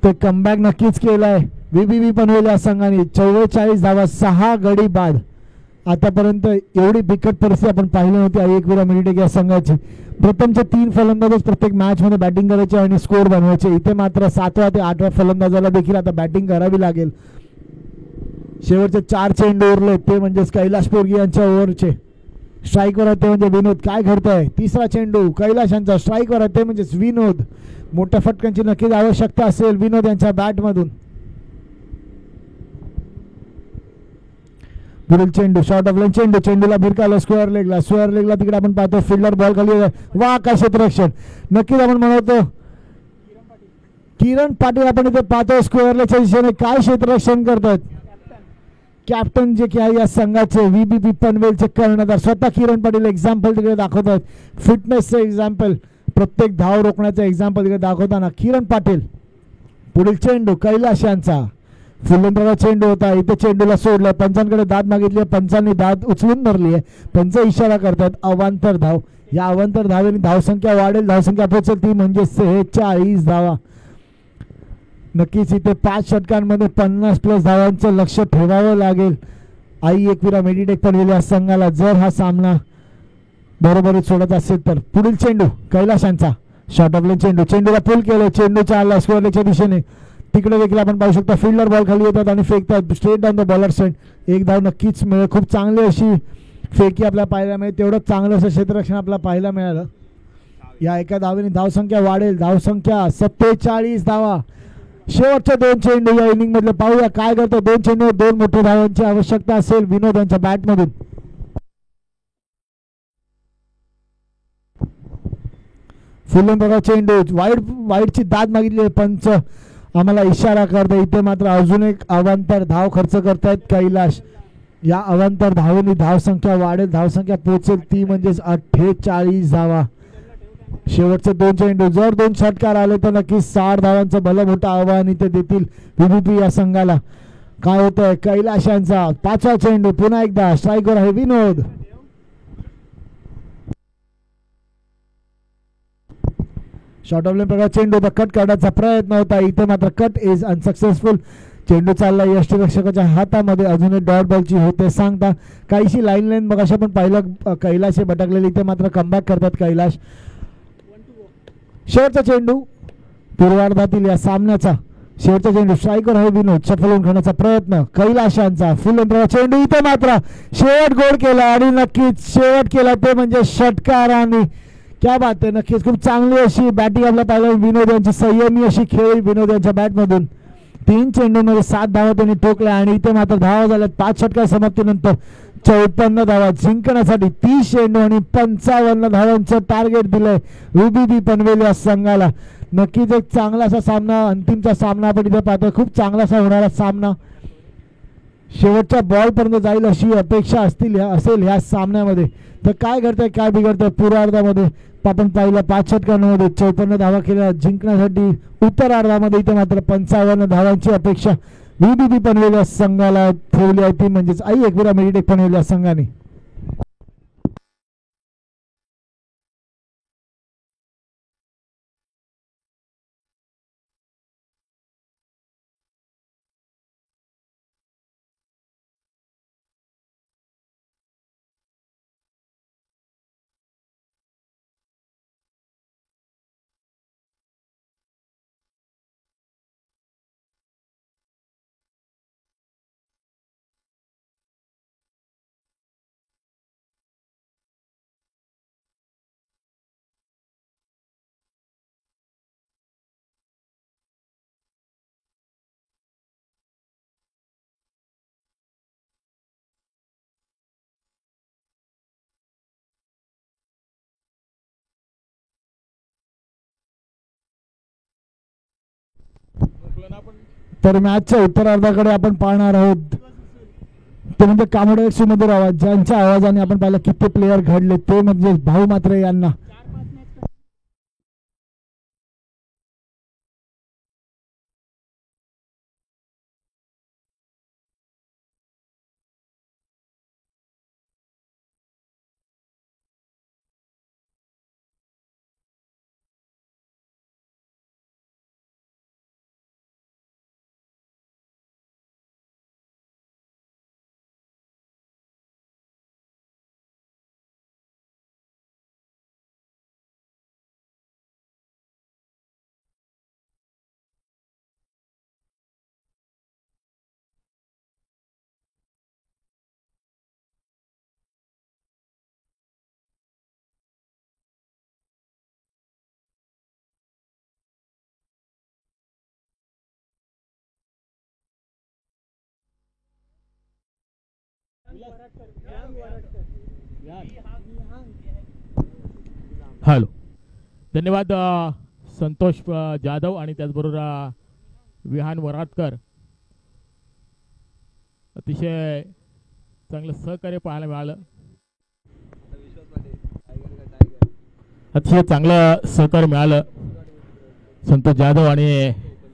ते कमबॅक नक्कीच केलाय VVB पनवेल या संघाने. 44 धावा 6 गडी बाद. आतापर्यंत एवढी बिकट परिस्थिती आपण पाहिली नव्हती आई एकविरा मेडिटेक या संघाची. प्रथमचे 3 फलंदाजच प्रत्येक मॅच मध्ये बॅटिंग करायचे आणि स्कोर बनवायचे. इथे मात्र 7व्या ते 8व्या फलंदाजाला देखील आता बॅटिंग करावी लागेल. शेवटचे 4 चेंडू उरले ते म्हणजे कैलास पोरगी यांच्या ओव्हरचे. स्ट्राईकवर आहे ते म्हणजे विनोद. काय घडतंय. तिसरा चेंडू कैलास यांचा. स्ट्राईकवर आहे ते म्हणजे विनोद. मोठ्या फटक्यांची नक्कीच आवश्यकता असेल विनोद यांच्या बॅटमधून. पुढील चेंडू शॉर्ट ऑफ लाईन चेंडू. चेंडूला भिरकावला स्क्वेअर लेगला. स्क्वेअर लेगला तिकडे आपण पाहतो फिल्डर बॉल खाली. वा काय क्षेत्ररक्षण. नक्कीच आपण म्हणतो किरण पाटील आपण इथे पाहतो स्क्वेअर लेगच्या दिशेने. काय क्षेत्ररक्षण करतात कॅप्टन जे की आहे या संघाचे VVB पनवेलचे कर्णधार स्वतः किरण पाटील एक्झाम्पल तिकडे दाखवतात. फिटनेसचं एक्झाम्पल, प्रत्येक धाव रोखण्याचं एक्झाम्पल तिकडे दाखवताना किरण पाटील. पुढील चेंडू कैलास यांचा. फुलंदाजा चेंडू होता. इथे चेंडूला सोडलं. पंचांकडे दाद मागितली. पंचांनी दाद उचलून धरली आहे. पंच इशारा करतात अवांतर धाव. या अवांतर धावेने धावसंख्या वाढेल. धावसंख्या पोहोचेल ती म्हणजे 46 धावा. नक्कीच इथे 5 षटकांमध्ये 50+ धावांचं लक्ष ठेवावं लागेल आई एकविरा मेडिटेक पनवेल या संघाला जर हा सामना बरोबरीत सोडत असेल तर. पुढील चेंडू कैलाशांचा. शॉर्ट ऑफ लाईन चेंडू. चेंडूला पुल केलं. चेंडूच्या आला स्क्वेअरच्या दिशेने. तिकडे देखील आपण पाहू शकता फिल्डर बॉल खाली येतात आणि फेकतात straight down the bowler side. एक धाव नक्कीच मिळेल. खूप चांगली अशी फेकी आपल्याला पाहायला मिळेल. तेवढं चांगलं असं क्षेत्ररक्षण आपल्याला पाहायला मिळालं. या एका धावेने धावसंख्या वाढेल. धावसंख्या 47 धावा. शेवटच्या 2 चेंडू या इनिंग मधले पाहूया काय करतो. 2 चेंडू 2 मोठ्या धावांची आवश्यकता असेल विनोद यांच्या बॅटमधून. फुलंदाजा चेंडू. वाईडची दाद मागितली. पंच आम्हाला इशारा करतो. इथे मात्र अजून एक अवांतर धाव खर्च करतायत कैलाश. या अवांतर धावेने धावसंख्या वाढेल. धावसंख्या पोहोचेल ती म्हणजेच 48 धावा. शेवटचे 2 चेंडू, जर 2 षटकार आले तर नक्कीच 60 धावांचं भलं मोठं आव्हान इथे देतील VVP या संघाला. काय होतंय कैलाश यांचा 5वा चेंडू, पुन्हा एकदा स्ट्राईकवर आहे विनोद. शॉर्ट ऑफ लेन प्रकार चेंडू होता, कट काढायचा प्रयत्न होता, इथे मात्र कट इज अनसक्सेसफुल. चेंडू चालला यष्टीरक्षकाच्या हातामध्ये, अजून एक डॉट बॉलची होते सांगता. काहीशी लाईन बघा पण पाहिलं कैलाश हे भटकलेले, इथे मात्र कमबॅक करतात कैलाश. शेवटचा चेंडू पूर्वार्धातील या सामन्याचा, शेवटचा चेंडू स्ट्राईकर आहे विनोद, षटफलून खेळण्याचा प्रयत्न कैलाशांचा. फुल अंतराचा चेंडू, इथे मात्र शेवट गोल केला आणि नक्कीच शेवट केला ते म्हणजे षटकारांनी. क्या बात आहे, नक्कीच खूप चांगली अशी बॅटिंग आपल्या पाहिलं विनोद यांची, संयमी अशी खेळी विनोद यांच्या बॅटमधून. 3 चेंडूंमध्ये 7 धावा त्यांनी ठोकल्या आणि इथे मात्र धावा झाल्या 5 षटकार समाप्तीनंतर 54 धावा जिंकण्यासाठी 30 चेंडू आणि 55 धावांचं टार्गेट दिलंय VVP पनवेल या संघाला. नक्कीच एक चांगला असा सामना, अंतिमचा सामना आपण इथे पाहतोय, खूप चांगला असा होणारा सामना. शेवटच्या बॉल पर्यंत जाईल अशी अपेक्षा असेल ह्या सामन्यामध्ये. तर काय घडतंय काय बिघडतंय पूर्वार्धामध्ये आपण पाहिलं 5 षटकांमध्ये 54 धावा केल्या जिंकण्यासाठी. उत्तरार्धामध्ये इथे मात्र 55 धावांची अपेक्षा VVP पनवेल या संघाला ठेवली आहे, ती म्हणजेच आई एकविरा मेडिटेक पनवेल या संघाने. तर मॅचच्या उत्तरार्धाकडे आपण पाहणार आहोत, ते म्हणजे कामोडे सुमधुर आवाज, ज्यांच्या आवाजाने आपण पाहिलं किती प्लेयर घडले, ते म्हणजे भाऊ मात्रे यांना. हॅलो, धन्यवाद संतोष जाधव आणि त्याचबरोबर विहान वराटकर. अतिशय चांगलं सहकार्य पाहायला मिळालं, अतिशय चांगलं सहकार्य मिळालं संतोष जाधव आणि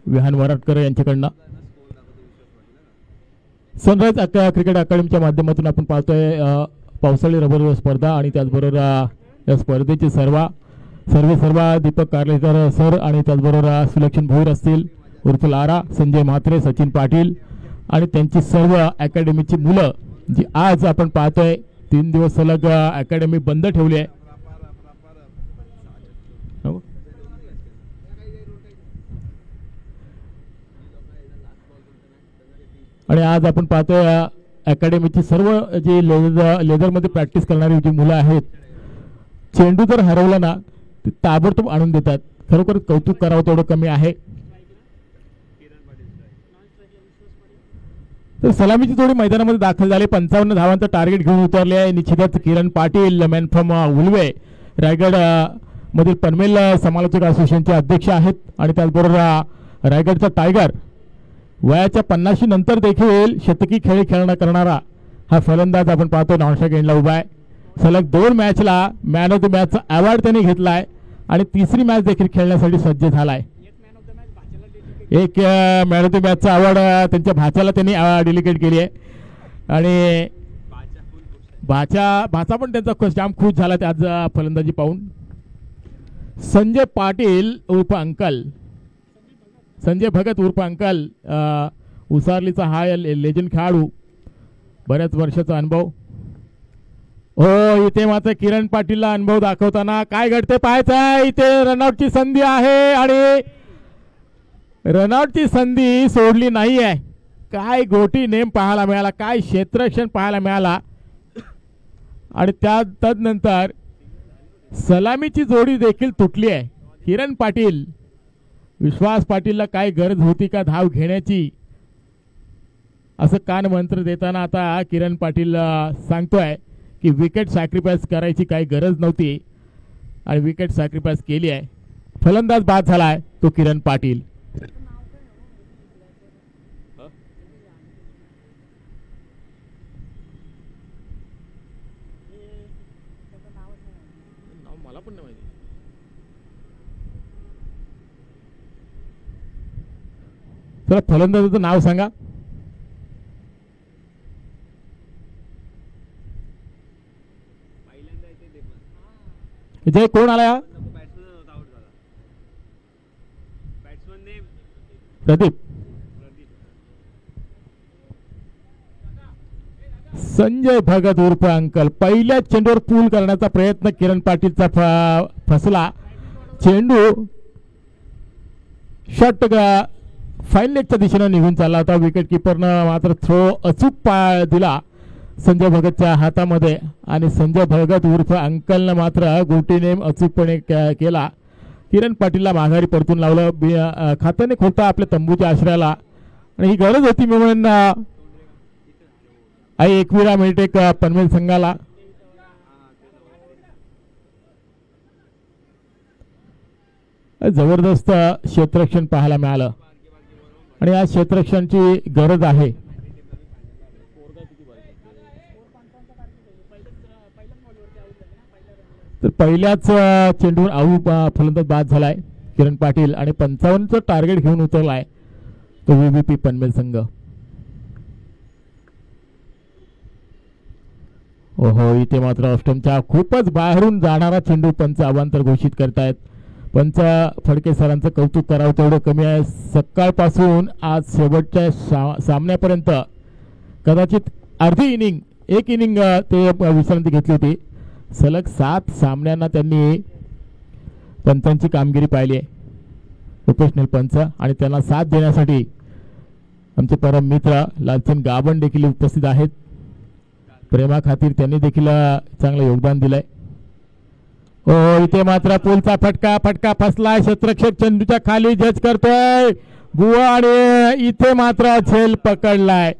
विहान वराटकर यांच्याकडनं. सनराइज क्रिकेट अकादमीच्या माध्यमातून आपण पाहतोय पावसाळी रबर स्पर्धा आणि त्याचबरोबर या स्पर्धेचे सर्व दीपक कार्लेकर सर आणि त्याचबरोबर सुलक्षण भोईर असतील उर्फ लारा, संजय म्हात्रे, सचिन पाटील आणि त्यांची सर्व अकॅडमीची मुलं जी आज आपण पाहतोय 3 दिवस सलग अकॅडमी बंद ठेवली आहे. आणि आज आपण पाहतोय अकॅडमीची सर्व जी लेदरमध्ये प्रॅक्टिस करणारी जी मुलं आहेत, चेंडू जर हरवला ना ते ताबडतोब आणून देतात. खरोखर कौतुक करावं तेवढं कमी आहे. तर सलामीची जोडी मैदानामध्ये दाखल झाली, 55 धावांचं टार्गेट घेऊन उतरले आहे. निश्चितच किरण पाटील, मॅन फ्रॉम उलवे, रायगड मधील पनवेल समालोचक असोसिएशनचे अध्यक्ष आहेत आणि त्याचबरोबर रायगडचा टायगर, वयाच्या 50 नंतर देखील शतकी खेळ करणारा हा फलंदाज आपण पाहतो नॉनस्ट्राइक एंडला उभा आहे. सलग 2 मॅचला मॅन ऑफ द मॅचचा अवॉर्ड त्यांनी घेतलाय. आणि तिसरी मॅच देखील खेळण्यासाठी सज्ज झालाय. एक मॅन ऑफ द मॅचचा अवॉर्ड त्यांच्या भाच्याला त्यांनी डेलिकेट केली आहे आणि भाचा पण त्यांचा जाम खुश झाला आज फलंदाजी पाहून. संजय पाटील उर्फ अंकल, संजय भगत उर्फ अंकल, उसारलीचा हा लेजंड खेळाडू, बऱ्याच वर्षाचा अनुभव. हो, इथे मात्र किरण पाटीलला अनुभव दाखवताना काय घडते पाहायचं. इथे रनआउटची संधी आहे आणि रनआउटची संधी सोडली नाही आहे. काय गोटी नेम पाहायला मिळाला, काय क्षेत्ररक्षण पाहायला मिळाला आणि त्या तदनंतर सलामीची जोडी देखील तुटली आहे. किरण पाटील, विश्वास पाटीलला काय गरज होती का धाव घेण्याची, असं कान मंत्र देताना आता किरण पाटील सांगतोय की विकेट सॅक्रिफाईस करायची काही गरज नव्हती आणि विकेट सॅक्रिफाईस केली आहे. फलंदाज बाद झालाय तो किरण पाटील. मला पण नाही माहिती. चला फलंदाजाचं नाव सांगा. जय कोण आला? प्रदीप. संजय भगत उर्फ अंकल पहिल्या चेंडूवर पूल करण्याचा प्रयत्न किरण पाटीलचा फसला. चेंडू शॉट फाईन लेगच्या दिशेनं निघून चालला होता. विकेट किपरनं मात्र थ्रो अचूक दिला संजय भगतच्या हातामध्ये आणि संजय भगत उर्फ अंकलनं मात्र गोटी नेम अचूकपणे केला. किरण पाटीलला माघारी परतून लावलं. खात्याने खोटा आपल्या तंबूच्या आश्रयाला आणि ही गरज होती म्हणून एकविरा मिनिट पनवेल संघाला. जबरदस्त क्षेत्ररक्षण पाहायला मिळालं आणि या क्षेत्ररक्षणाची गरज आहे. तर पहिल्याच चेंडूवर फलंदाज बाद झालाय किरण पाटील आणि 55चं टार्गेट घेऊन उतरलाय तो व्हीव्हीपी पनवेल संघ. ओहो, इथे मात्र ऑस्टमच्या खूपच बाहेरून जाणारा चेंडू पंच अवांतर घोषित करतायत. पंच फडके सरांचं कौतुक करावं तेवढं कमी आहे. सकाळपासून आज शेवटच्या सामन्यापर्यंत कदाचित अर्धी इनिंग, एक इनिंग ते विश्रांती घेतली होती. सलग 7 सामन्यांना त्यांनी पंचांची कामगिरी पाहिली आहे, प्रोफेशनल पंच, आणि त्यांना साथ देण्यासाठी आमचे परम मित्र लालचंद गाबण देखील उपस्थित आहेत. प्रेमा खातीर त्यांनी देखील चांगलं योगदान दिलंय. हो, इथे मात्र पूलचा फटका फसलाय. क्षेत्ररक्षक चेंडूच्या खाली जज करतोय बुवा आणि इथे मात्र झेल पकडलाय,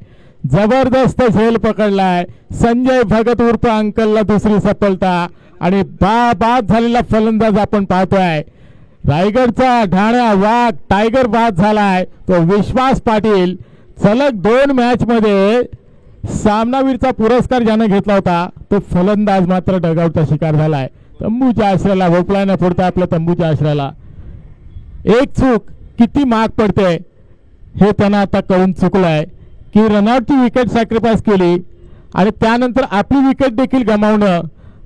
जबरदस्त झेल पकडलाय. संजय भगत उर्फ अंकलला दुसरी सफलता आणि बाद झालेला फलंदाज आपण पाहतोय. रायगडचा ढाण्या वाघ टायगर बाद झालाय तो विश्वास पाटील. सलग 2 मॅच मध्ये सामनावीरचा पुरस्कार ज्यानं घेतला होता तो फलंदाज मात्र डगआउटचा शिकार झालाय. तंबूच्या आश्रयाला भोपळा न फोडता आपल्या तंबूच्या आश्रयाला एक चूक किती महाग पडते हे त्यांना आता कळून चुकलंय की रनआउटची विकेट सॅक्रिफाईस केली आणि त्यानंतर आपली विकेट देखील गमावणं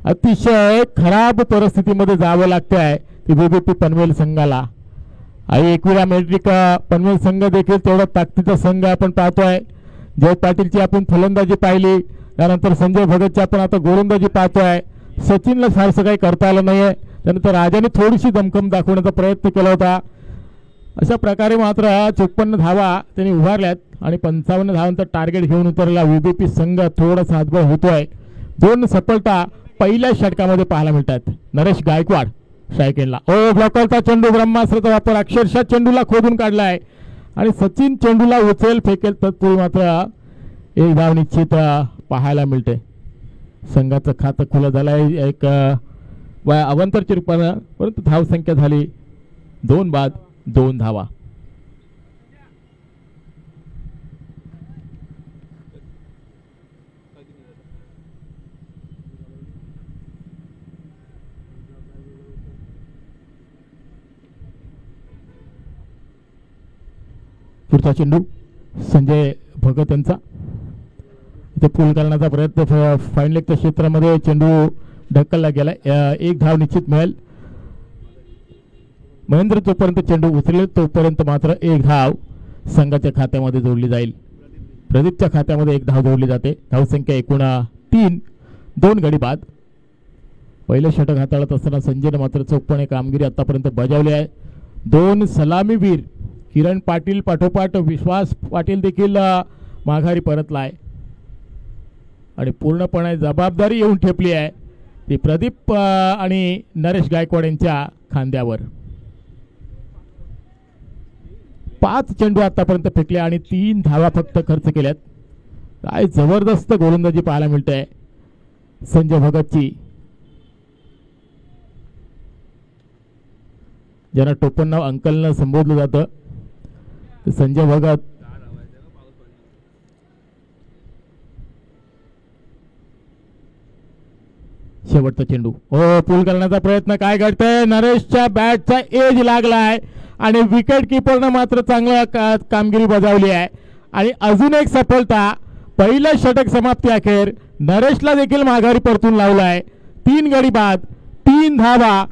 अतिशय खराब परिस्थितीमध्ये जावं लागतंय व्हीव्हीपी पनवेल संघाला. आणि एकविरा मेट्रिक पनवेल संघ देखील तेवढा ताकदीचा संघ आपण पाहतोय. जय पाटीलची आपण फलंदाजी पाहिली, त्यानंतर संजय भगतची आपण आता गोलंदाजी पाहतोय. सचिनला फारसं काही करता आलं नाहीये, त्यानंतर राजाने थोडीशी दमखम दाखवण्याचा प्रयत्न केला होता. अशा प्रकारे मात्र 54 धावा त्यांनी उभारल्यात आणि 55 धावांचा टार्गेट घेऊन उतरला व्हीव्हीपी संघ. थोडासा हातबळ होतोय. 2 सफलता पहिल्या षटकामध्ये पाहायला मिळतात. नरेश गायकवाड स्ट्राईकला. ओ, ब्लॉकरचा चेंडू, ब्रह्मास्त्राचा वापर, अक्षरशः चेंडूला खोदून काढलाय आणि सचिन चेंडूला उचल फेकेल तत्पूर्वी मात्र एक धाव निश्चित पाहायला मिळते. संघाचं खातं खुलं झालंय एक अवांतरच्या रूपानं, परंतु धावसंख्या झाली 2 बाद 2 धावा. पुढचा चेंडू संजय भगत यांचा, इथे पूल करण्याचा प्रयत्न फाईन लेगच्या क्षेत्रामध्ये चेंडू ढकलला गेलाय. एक धाव निश्चित मिळेल. महेंद्र जोपर्यंत चेंडू उचलेल तोपर्यंत मात्र एक धाव संघाच्या खात्यामध्ये जोडली जाईल. प्रदीपच्या खात्यामध्ये एक धाव जोडली जाते. धावसंख्या एकूण 3, 2 गडी बाद. पहिलं षटक हाताळत असताना संजयने मात्र चोखपणे कामगिरी आतापर्यंत बजावली आहे. 2 सलामीवीर किरण पाटील पाठोपाठ विश्वास पाटील देखील माघारी परतलाय आणि पूर्णपणे जबाबदारी येऊन ठेपली आहे ती प्रदीप आणि नरेश गायकवाड यांच्या खांद्यावर. 5 चेंडू आतापर्यंत फेकले आणि 3 धावा फक्त खर्च केल्यात. काय जबरदस्त गोलंदाजी पाहायला मिळते संजय भगतची, ज्यांना टोपण नाव अंकलनं संबोधलं जातं. संजय भगत शेवटचा चेंडू पूल करण्याचा प्रयत्न. काय घडतंय, नरेशच्या बॅटचा एज लागलाय आणि विकेट किपरनं मात्र चांगलं कामगिरी बजावली आहे आणि अजून एक सफलता. पहिलं षटक समाप्ती अखेर नरेशला देखील माघारी परतून लावलाय. 3 गडी बाद, 3 धावा.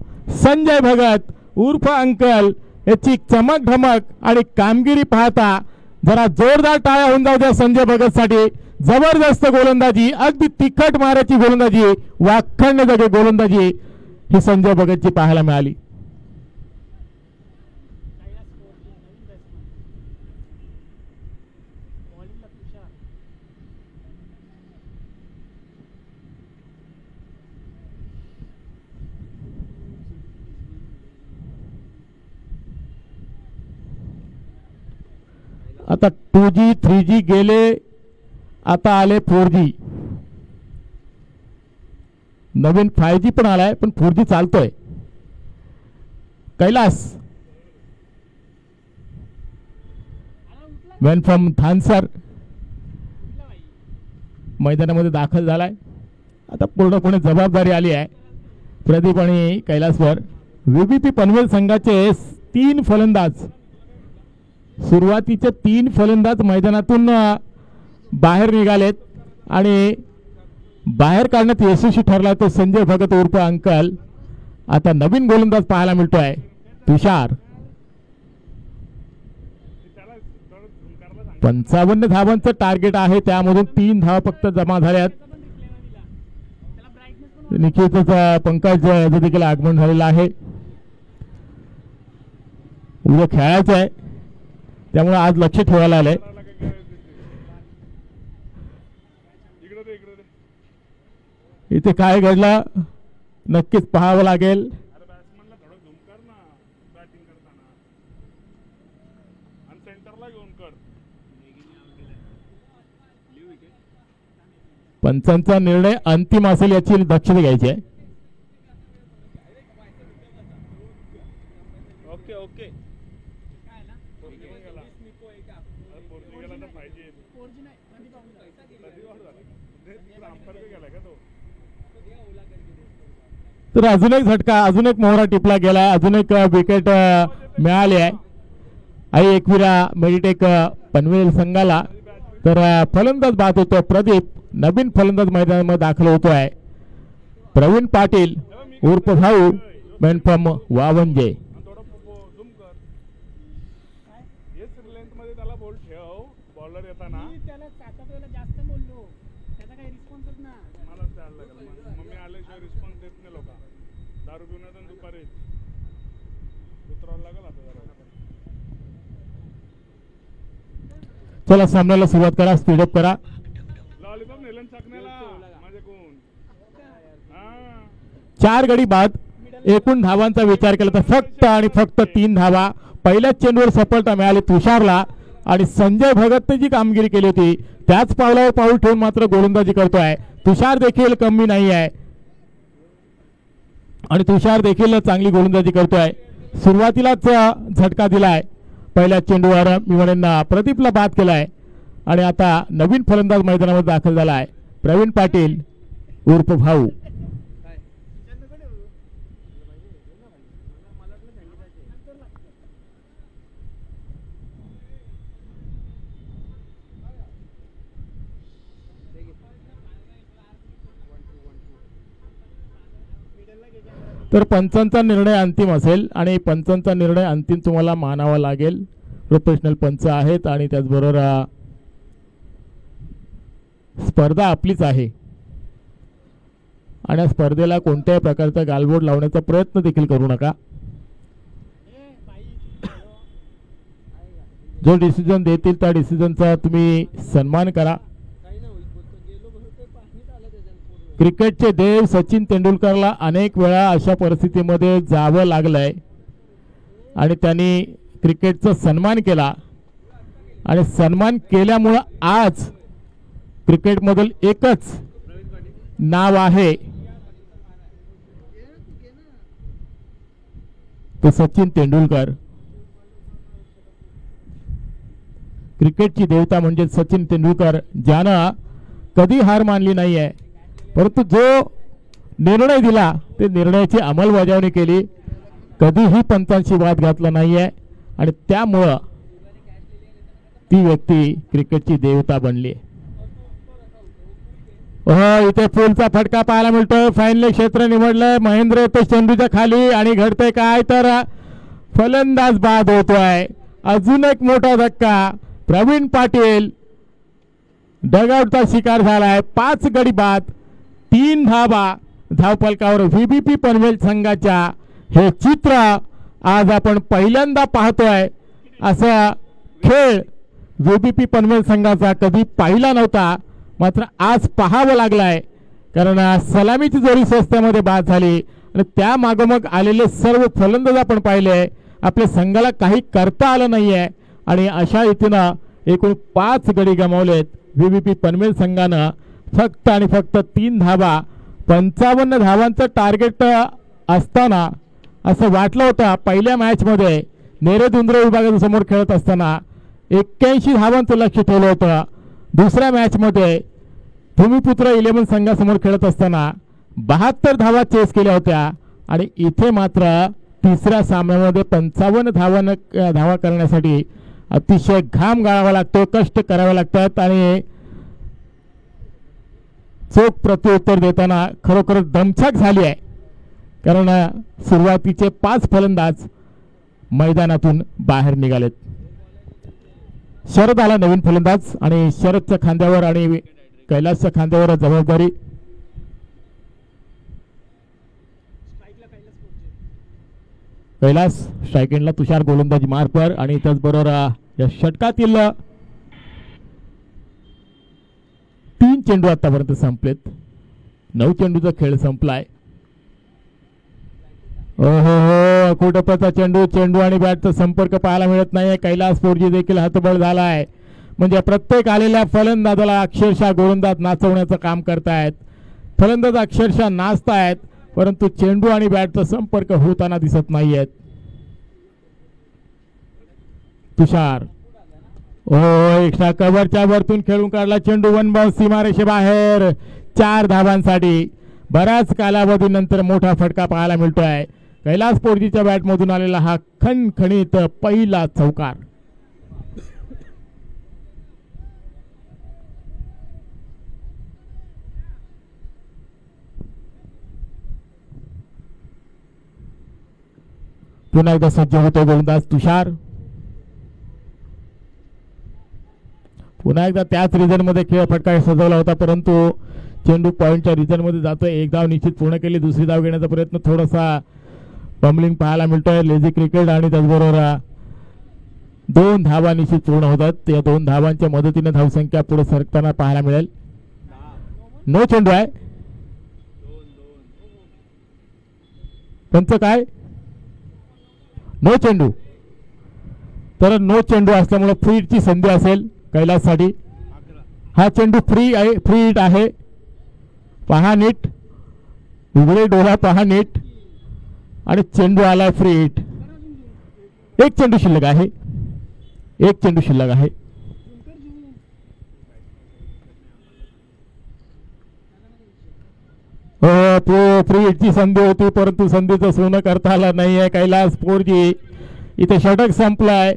संजय भगत उर्फ अंकल याची चमक धमक आणि कामगिरी पाहता जरा जोरदार टाळ्या होऊन जाऊ द्या संजय भगत साठी. जबरदस्त गोलंदाजी, अगदी तिखट मारायची गोलंदाजी, वाखण्य जगे गोलंदाजी ही संजय भगतची पाहायला मिळाली. आता 2G 3G गेले, आता आले 4G. नवीन 5G पण आलाय, पण 4G चालतोय. कैलास मॅन फ्रॉम थानसर मैदानामध्ये दाखल झालाय. आता पूर्णपणे जबाबदारी आली आहे प्रदीप आणि कैलासवर. VVP पनवेल संघाचे 3 फलंदाज, सुरुवातीचे 3 फलंदाज मैदानातून बाहेर निघालेत आणि बाहेर काढण्यात यशस्वी ठरला तो संजय भगत उर्फ अंकल. आता नवीन गोलंदाज पाहायला मिळतोय तुषार. 55 धावांचं टार्गेट आहे, त्यामधून 3 धावा फक्त जमा झाल्यात. निश्चितच पंकज देखील आगमन झालेलं आहे. उद्या खेळायचं आहे त्यामुळे आज लक्ष ठेवायला आलंय. इथे काय घडलं नक्कीच पाहावं लागेल. पंचांचा निर्णय अंतिम असेल याची दक्षता घ्यायची आहे. तर अजून एक झटका, अजून एक मोहरा टिपला गेलाय, अजून एक विकेट मिळाली आहे आई एकविरा मेडिटेक पनवेल संघाला. तर फलंदाज बाद होतो प्रदीप. नवीन फलंदाज मैदानामध्ये दाखल होतोय प्रवीण पाटील उर्फ भाऊ मॅन फ्रॉम वावंजे. चला सामन्याला सुरुवात करा, स्पीडअप करा. 4 गडी बाद. एकूण धावांचा विचार केला तर फक्त आणि फक्त 3 धावा. पहिल्याच चेंडूवर सफलता मिळाली तुषारला आणि संजय भगतने जी कामगिरी केली होती त्याच पावलावर पाऊल ठेवून मात्र गोलंदाजी करतोय. तुषार देखील कमी नाही आहे आणि तुषार देखील चांगली गोलंदाजी करतोय. सुरुवातीलाच झटका दिलाय पहिल्या चेंडूवर, मी म्हणेन प्रदीपला बाद केलाय आणि आता नवीन फलंदाज मैदानामध्ये दाखल झालाय प्रवीण पाटील उर्फ भाऊ. तर पंचांचा निर्णय अंतिम असेल आणि पंचांचा निर्णय अंतिम तुम्हाला मानावा लागेल. प्रोफेशनल पंच आहेत आणि त्याचबरोबर स्पर्धा आपलीच आहे आणि या स्पर्धेला कोणत्याही प्रकारचा गालबोट लावण्याचा प्रयत्न देखील करू नका. जो डिसिजन देतील त्या डिसिजनचा तुम्ही सन्मान करा. क्रिकेटचे देव सचिन तेंडुलकरला अनेक वेळा अशा परिस्थितीमध्ये जावं लागलंय आणि त्यांनी क्रिकेटचा सन्मान केला आणि सन्मान केल्यामुळं आज क्रिकेटमधील एकच नाव आहे तो सचिन तेंडुलकर. क्रिकेटची देवता म्हणजे सचिन तेंडुलकर, ज्यानं कधी हार मानली नाही आहे, परंतु जो निर्णय दिला ते निर्णयाची अंमलबजावणी केली, कधीही पंचांशी वाद घातला नाही आहे आणि त्यामुळं ती व्यक्ती क्रिकेटची देवता बनली. इथे फुलचा फटका पाहायला मिळतोय. फायनल क्षेत्र निवडलंय. महेंद्र येतो चेंडूच्या खाली आणि घडतंय काय तर फलंदाज बाद होतोय. अजून एक मोठा धक्का. प्रवीण पाटील डगआउटचा शिकार झालाय. 5 गडी बाद, 3 धावा धावफलकावर व्हीबीपी पनवेल संघाच्या. हे चित्र आज आपण पहिल्यांदा पाहतोय. असा खेळ व्हीबीपी पनवेल संघाचा कधी पाहिला नव्हता, मात्र आज पाहावं लागलाय, कारण सलामीची जोडी स्वस्त्यामध्ये बाद झाली आणि त्या मागोमाग आलेले सर्व फलंदाज आपण पाहिले. आपल्या संघाला काही करता आलं नाहीये आणि अशा रीतीनं एकूण 5 गडी गमावलेत व्हीबीपी पनवेल संघानं. फक्त आणि फक्त 3 धावा, 55 धावांचं टार्गेट असताना असं वाटलं होतं पहिल्या मॅचमध्ये नेरे-धुंद्रे विभागाच्या समोर खेळत असताना 81 धावांचं लक्ष ठेवलं होतं. दुसऱ्या मॅचमध्ये भूमिपुत्र 11 संघासमोर खेळत असताना 72 धावा चेस केल्या होत्या आणि इथे मात्र तिसऱ्या सामन्यामध्ये 55 धावा करण्यासाठी अतिशय घाम गाळावा लागतो, कष्ट करावे लागतात आणि चोख प्रत्युत्तर देताना खरोखर दमछाक झाली आहे, कारण सुरुवातीचे 5 फलंदाज मैदानातून बाहेर निघालेत. शरद आला नवीन फलंदाज आणि शरदच्या खांद्यावर आणि कैलासच्या खांद्यावर जबाबदारी. कैलास स्ट्रायकेंडला, तुषार गोलंदाजी मार्कवर आणि त्याचबरोबर या षटकातील 3 चेंडू आतापर्यंत संपलेत. 9 चेंडूचा खेळ संपलाय. ओहो, कुटपचा चेंडू आणि बॅटचा संपर्क पाहायला मिळत नाहीये. कैलास फोरजी देखील हतबल झालाय. म्हणजे प्रत्येक आलेल्या फलंदाजाला अक्षरशः गोलंदाज नाचवण्याचं काम करतायत. फलंदाज अक्षरशः नाचतायत, परंतु चेंडू आणि बॅटचा संपर्क होताना दिसत नाहीयेत. तुषार एक्स्ट्रा कव्हरच्या वरतून खेळून काढला चेंडू. 1 बाउन्स सीमारेषे बाहेर. 4 धावांसाठी बऱ्याच कालावधीनंतर मोठा फटका पाहायला मिळतोय. कैलास पोरजीच्या बॅटमधून आलेला हा खणखणीत पहिला चौकार. पुन्हा एकदा सज्ज होतो गोलंदाज तुषार. पुन्हा एकदा त्याच रिझन मध्ये खेळ फटका सजवला होता, परंतु चेंडू पॉइंटच्या रिझन मध्ये जातोय. 1 धाव निश्चित पूर्ण केली. दुसरी धाव घेण्याचा प्रयत्न थोडासा बम्बलिंग पाहायला मिळतोय. लेझी क्रिकेट आणि त्याचबरोबर 2 धावा निश्चित पूर्ण होतात. त्या 2 धावांच्या मदतीने धावसंख्या पुढे सरकताना पाहायला मिळेल. नो चेंडू आहे. पंच काय? नो चेंडू. तर नो चेंडू असल्यामुळे फ्री हिटची संधी असेल कैलाससाठी. हा चेंडू फ्री हिट आहे. पहा नीट, उघडे डोळा पहा नीट आणि चेंडू आलाय फ्री हिट. 1 चेंडू शिल्लक आहे. 1 चेंडू शिल्लक आहे. फ्री हिटची संधी होती, परंतु संधीचं सोनं करता आलं नाहीये. कैलास पोरजी इथे षटक संपलाय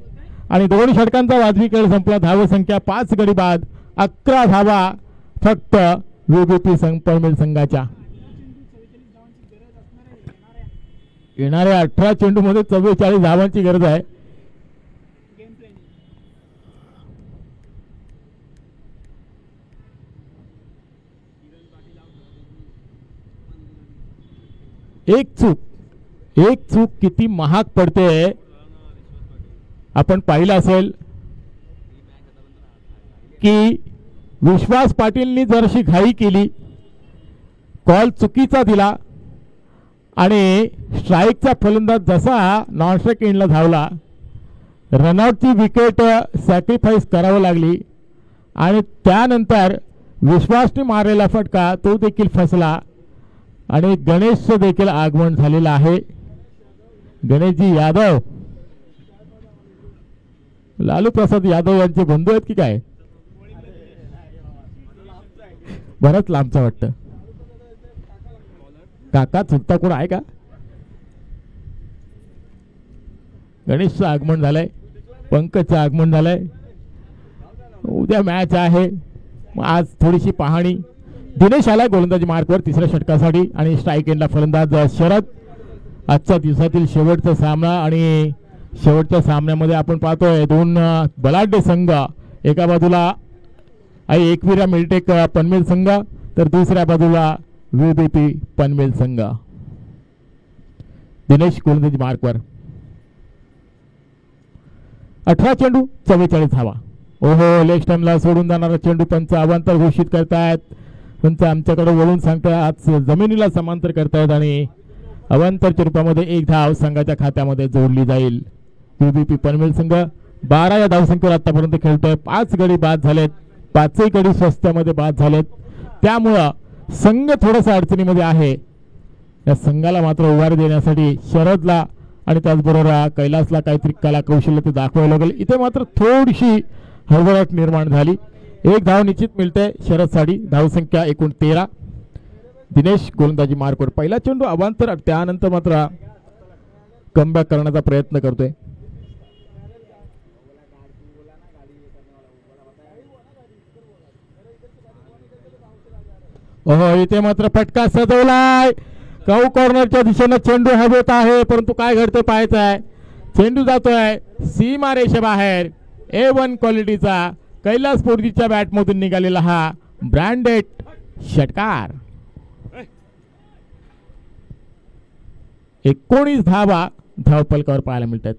आणि 2 षटकांचा वाजवी खेळ संपला. धावसंख्या 5 गडी बाद, 11 धावा फक्त व्हीबीपी पनवेल संघाच्या. येणाऱ्या 18 चेंडूमध्ये 44 धावांची गरज आहे. एक चूक किती महाग पडते. आपण पाहिलं असेल की विश्वास पाटीलनी जरशी घाई केली, कॉल चुकीचा दिला आणि स्ट्राईकचा फलंदाज जसा नॉन स्ट्राईक एंडला धावला, रनआउटची विकेट सॅक्रिफाईस करावी लागली आणि त्यानंतर विश्वासने मारलेला फटका तो देखील फसला आणि गणेशचं देखील आगमन झालेलं आहे. गणेशजी यादव, लालू प्रसाद यादव यांचे बंधू आहेत की काय? बरंच लांबचं वाटतं. काका चुकता कोण आहे का? गणेशचं आगमन झालंय, पंकजचं आगमन झालंय. उद्या मॅच आहे, आज थोडीशी पाहणी. दिनेश आला गोलंदाजी मार्कवर तिसऱ्या षटकासाठी आणि स्ट्राईक एंडला फलंदाज शरद. आजच्या दिवसातील शेवटचा सामना आणि शेवटच्या सामन्यामध्ये आपण पाहतोय दोन बलाढ्य संघ. एका बाजूला एकविरा मिल्टेक पनवेल संघ, तर दुसऱ्या बाजूला VBP पनवेल संघ. दिनेश गोलंदाजी मार्कवर. 18 चेंडू 44 धावा. ओहो, लेग स्टंपला सोडून जाणारा चेंडू पंच अवांतर घोषित करतायत. पंच आमच्याकडे वळून सांगतायत, आज जमिनीला समांतर करतायत आणि अवांतरच्या रूपामध्ये एक धाव संघाच्या खात्यामध्ये जोडली जाईल. VBP पनवेल संघ 12 या धावसंख्येवर आतापर्यंत खेळतोय. 5 गडी बाद झालेत, 5ही गडी स्वस्त्यामध्ये बाद झालेत. त्यामुळं संघ थोडासा अडचणीमध्ये आहे. या संघाला मात्र उभारी देण्यासाठी शरदला आणि त्याचबरोबर कैलासला काहीतरी कला कौशल्य ते दाखवायला लागेल. इथे मात्र थोडीशी हळबळाट निर्माण झाली. एक धाव निश्चित मिळते शरदसाठी. धावसंख्या एकूण 13. दिनेश गोलंदाजी मार्कवर. पहिला चेंडू अवांतर, त्यानंतर मात्र कमबॅक करण्याचा प्रयत्न करतोय. ओहो, इथे मात्र फटका सजवलाय. काऊ कॉर्नरच्या दिशेनं चेंडू हवेत आहे, परंतु काय घडते पाहायचं आहे. चेंडू जातोय सीमा रेषेबाहेर. A1 क्वालिटीचा कैलास पोर्जीच्या बॅटमधून निघालेला हा ब्रँडेड षटकार. 19 धावा धावफलकावर पाहायला मिळतात.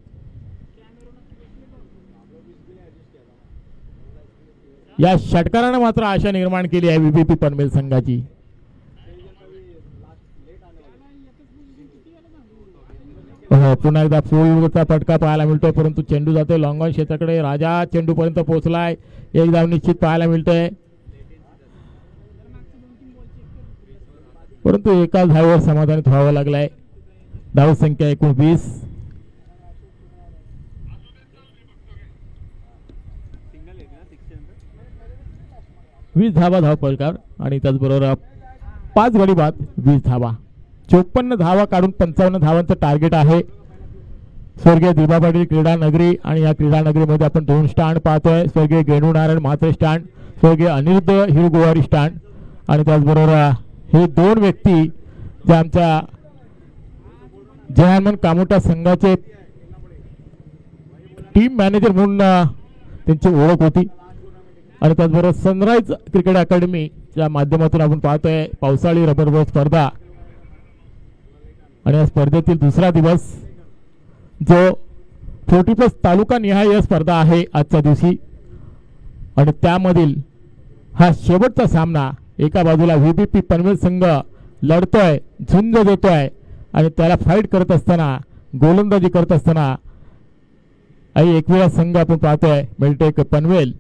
या षटकारानं मात्र आशा निर्माण केली आहे VBP पनवेल संघाची. पुन्हा एकदा फुलचा फटका पाहायला मिळतोय, परंतु चेंडू जातोय लॉंग ऑन क्षेत्राकडे. राजा चेंडू पर्यंत पोहोचलाय. एक धाव निश्चित पाहायला मिळतोय, परंतु एका धावेवर समाधानित व्हावं लागलाय. धावसंख्या एकूण 20. धावा धावफलकावर आणि त्याचबरोबर 5 गडी बाद 20 धावा. 54 धावा काढून 55 धावांचं टार्गेट आहे. स्वर्गीय दिबा पाटील क्रीडा नगरी आणि या क्रीडा नगरीमध्ये आपण 2 स्टँड पाहतोय. स्वर्गीय गेणू नारायण म्हात्रे स्टँड, स्वर्गीय अनिरुद्ध हिरगोवारी स्टँड आणि त्याचबरोबर हे 2 व्यक्ती जे आमच्या जय हनुमान कामोटा संघाचे टीम मॅनेजर म्हणून त्यांची ओळख होती. आणि त्याचबरोबर सनराइज क्रिकेट अकॅडमीच्या माध्यमातून आपण पाहतोय पावसाळी रबर बॉल स्पर्धा आणि या स्पर्धेतील दुसरा दिवस जो 40+ तालुका निहाय स्पर्धा आहे आजच्या दिवशी. आणि त्यामधील हा शेवटचा सामना. एका बाजूला VBP पनवेल संघ लढतोय, झुंज देतोय आणि त्याला फाईट करत असताना, गोलंदाजी करत असताना एकविरा संघ आपण पाहतोय मिल्टेक पनवेल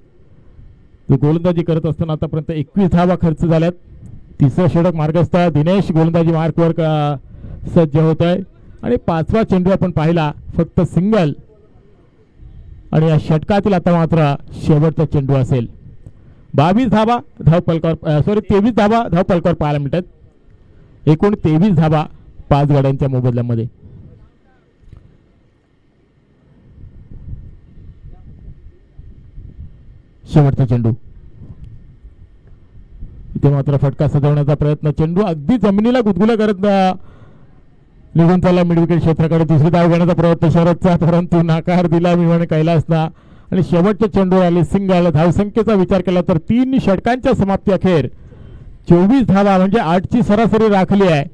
जो गोलंदाजी करत असताना आतापर्यंत 21 धावा खर्च झाल्यात. तिसरं षटक मार्गस्थ. दिनेश गोलंदाजी मार्कवर सज्ज होत आहे आणि 5वा चेंडू आपण पाहिला फक्त सिंगल आणि या षटकातील आता मात्र शेवटचा चेंडू असेल. 22 धावा धावफलकावर 23 धावा धावफलकावर पाहायला मिळतात. एकूण 23 धावा 5 गड्यांच्या मोबदल्यामध्ये. शेवटचा चेंडू. इथे मात्र फटका सजवण्याचा प्रयत्न. चेंडू अगदी जमिनीला गुदगुल्या करत निघून चालला मिड विकेट क्षेत्राकडे. दुसरी धाव घेण्याचा प्रयत्न शरदचा, परंतु नाकार दिला मी म्हणे कैलासना. आणि शेवटचे चेंडू आले सिंगल. धावसंख्येचा विचार केला तर 3 षटकांच्या समाप्ती अखेर 24 धावा म्हणजे 8ची सरासरी राखली आहे.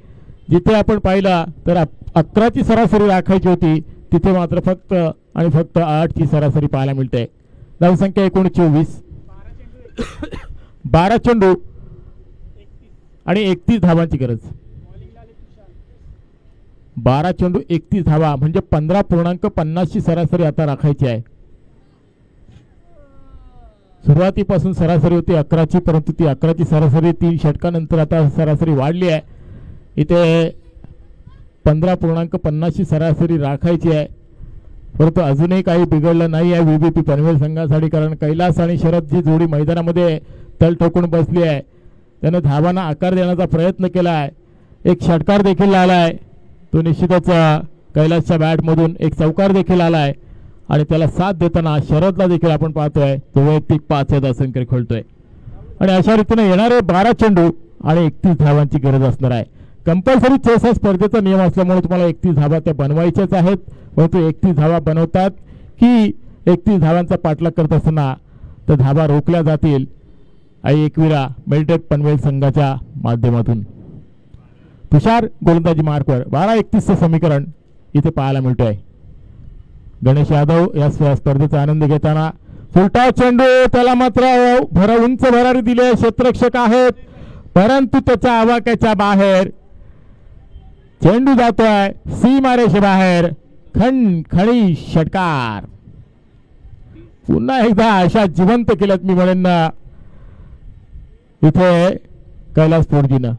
जिथे आपण पाहिला तर 11ची सरासरी राखायची होती, तिथे मात्र फक्त आणि फक्त 8ची सरासरी पाहायला मिळते. धावसंख्या एकूण 24. 12 चेंडू आणि 31 धावांची गरज. 12 चेंडू 31 धावा म्हणजे 15.50 ची सरासरी आता राखायची आहे. सुरुवातीपासून सरासरी होती 11ची, परंतु ती 11ची सरासरी 3 षटकानंतर आता सरासरी वाढली आहे. इथे 15.50 ची सरासरी राखायची आहे, परंतु अजूनही काही बिघडलं नाही आहे व्हीबीपी पनवेल संघासाठी. कारण कैलास आणि शरद जी जोडी मैदानामध्ये तल ठोकून बसली आहे, त्यानं धावांना आकार देण्याचा प्रयत्न केला आहे. एक षटकार देखील आला आहे, तो निश्चितच कैलासच्या बॅटमधून एक चौकार देखील आला आहे. आणि त्याला साथ देताना शरदला देखील आपण पाहतोय तो वैयक्तिक 5 धावसंख्या खेळतोय. आणि अशा रीतीने येणारे 12 चेंडू आणि 31 धावांची गरज असणार आहे. कंपल्सरी चेस हा स्पर्धेचा नियम असल्यामुळे तुम्हाला 31 धावा त्या बनवायच्याच आहेत. परंतु 31 धावा बनवतात की 31 धावांचा पाठलाग करत असताना तर धावा रोखल्या जातील आई एकविरा मेलटेक पनवेल संघाच्या माध्यमातून. तुषार गोलंदाजी मार्कवर 12-31 समीकरण इथे पाहायला मिळतोय. गणेश यादव या स्पर्धेचा आनंद घेताना फुलटा चेंडू, त्याला मात्र उंच भरारी दिले. क्षेत्ररक्षक आहेत, परंतु त्याच्या आवाक्याच्या बाहेर चेंडू जातोय सीमारेषे बाहेर. खणी षटकार पुन्हा एकदा अशा जिवंत केल्यात मी म्हणेन ना इथे कैलास फोर्जीनं.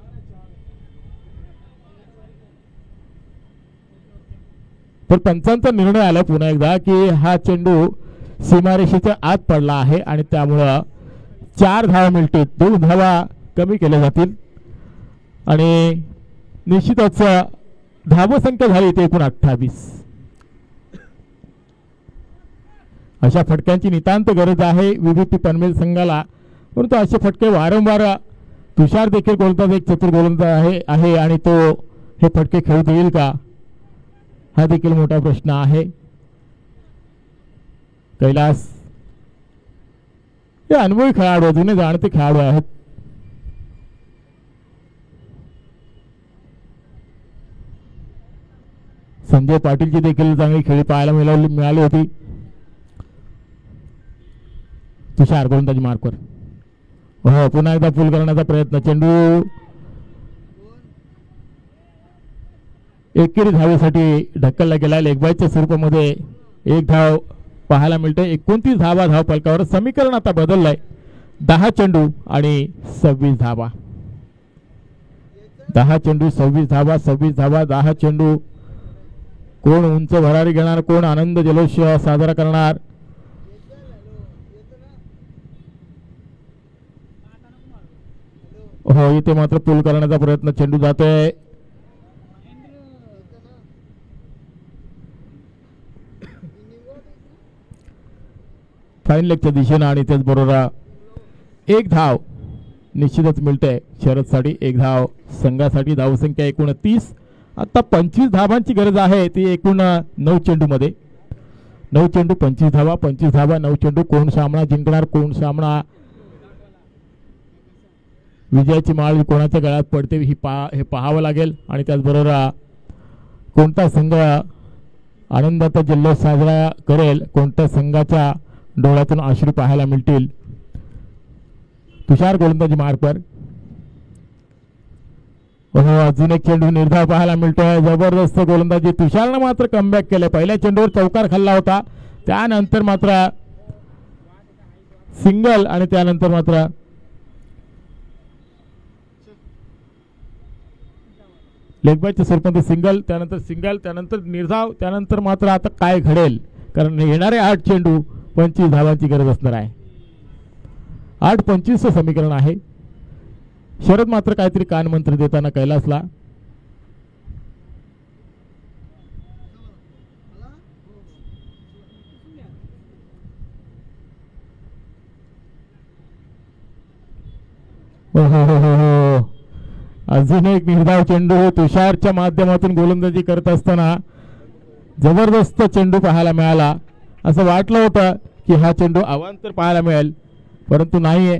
तर पंचांचा निर्णय आला पुन्हा एकदा की हा चेंडू सीमारेषेच्या आत पडला आहे आणि त्यामुळं 4 धावा मिळतील, 2 धावा कमी केल्या जातील आणि निश्चितच धावसंख्या झाली ते एकूण 28. अशा फटक्यांची नितांत गरज आहे व्हीबीपी पनवेल संघाला. परंतु असे फटके वारंवार तुषार देखील गोलंदाज एक चतुर गोलंदाज आहे आणि तो हे फटके खेळू देईल का, हा देखील मोठा प्रश्न आहे. कैलास हे अनुभवी खेळाडू, जुने जाणते खेळाडू आहेत. संजय पाटीलची देखील चांगली खेळी पाहायला मिळाली होती. तुषार गोलंदाजी मार्कवर, हो पुन्हा एकदा पूल करण्याचा प्रयत्न. चेंडू एकेरी धावेसाठी ढकलला गेला. लेगबायच्या स्वरूपामध्ये 1 धाव पाहायला मिळते. 29 धावा धाव फलकावर. समीकरण आता बदललंय. 10 चेंडू आणि 26 धावा. 10 चेंडू 26 धावा, 26 धावा 10 चेंडू. कोण उंच भरारी घेणार, कोण आनंद जल्लोष साजरा करणार. हो इथे मात्र पूल करण्याचा प्रयत्न. चेंडू जातोय फाईन लेगच्या दिशेनं आणि त्याचबरोबर 1 धाव निश्चितच मिळते शरदसाठी. 1 धाव संघासाठी. धावसंख्या 29. आता 25 धावांची गरज आहे ती एकूण 9 चेंडू मध्ये. 9 चेंडू 25 धावा, 25 धावा 9 चेंडू. कोण सामना जिंकणार, कोण सामना विजयाची माळ कोणाच्या गळ्यात पडते हे पाहावं लागेल. आणि त्याचबरोबर कोणता संघ आनंदाचा जल्लोष साजरा करेल, कोणत्या संघाच्या डोळ्यातून अश्रू पाहायला मिळतील. तुषार गोलंदाजी मार्कवर, हो अजून एक चेंडू निर्धाव पाहायला मिळतोय. जबरदस्त गोलंदाजी तुषारनं मात्र कमबॅक केलं. पहिल्या चेंडूवर चौकार खाल्ला होता, त्यानंतर मात्र सिंगल आणि त्यानंतर मात्र लेगबायच्या स्वरूपामध्ये सिंगल, त्यानंतर निर्धाव, त्यानंतर मात्र आता काय घडेल, कारण येणारे 8 चेंडू 25 धावांची गरज असणार आहे. 8-25 समीकरण आहे. शरद मात्र काहीतरी कानमंत्र देताना कैलासला. हो अजून एक निर्धाव चेंडू तुषारच्या माध्यमातून गोलंदाजी करत असताना जबरदस्त चेंडू पाहायला मिळाला. असं वाटलं होतं की हा चेंडू अवांतर पाहायला मिळेल, परंतु नाहीये.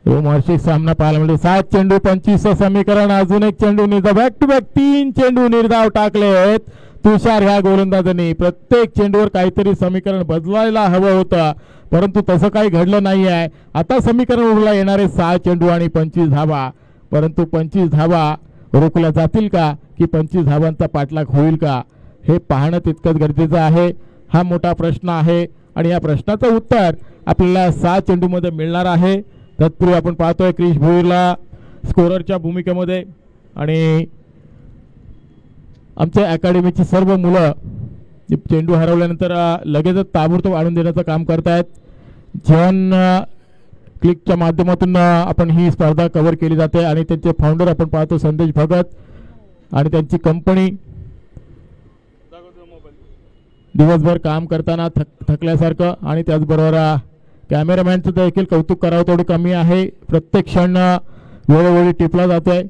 रोमहर्षक सामना पाहायला मिळतो. 7 चेंडू 25 समीकरण. अजून एक चेंडू निर्धाव. बॅक टू बॅक 3 चेंडू निर्धाव टाकलेत तुषार ह्या गोलंदाजांनी. प्रत्येक चेंडूवर काहीतरी समीकरण बदलायला हवं होतं, परंतु तसं काही घडलं नाही आहे. आता समीकरण उरला येणारे 6 चेंडू आणि 25 धावा, परंतु 25 धावा रोखल्या जातील का की 25 धावांचा पाठलाग होईल का हे पाहणं तितकंच गरजेचं आहे. हा मोठा प्रश्न आहे आणि या प्रश्नाचं उत्तर आपल्याला 6 चेंडूमध्ये मिळणार आहे. तत्पूर्वी आपण पाहतोय क्रिश भोईरला स्कोररच्या भूमिकेमध्ये आणि आमच्या अकॅडमीची सर्व मुलं चेंडू हरवल्यानंतर लगेचच ताबडतोब आणून देण्याचं काम करतायत. जीवन क्लिकच्या माध्यमातून आपण ही स्पर्धा कव्हर केली जाते आणि त्यांचे फाउंडर आपण पाहतो संदेश भगत आणि त्यांची कंपनी दिवसभर काम करताना थकल्यासारखं. आणि त्याचबरोबर कॅमेरामॅनचं देखील कौतुक करावं तेवढं कमी आहे. प्रत्येक क्षण वेळोवेळी टिपला जातोय.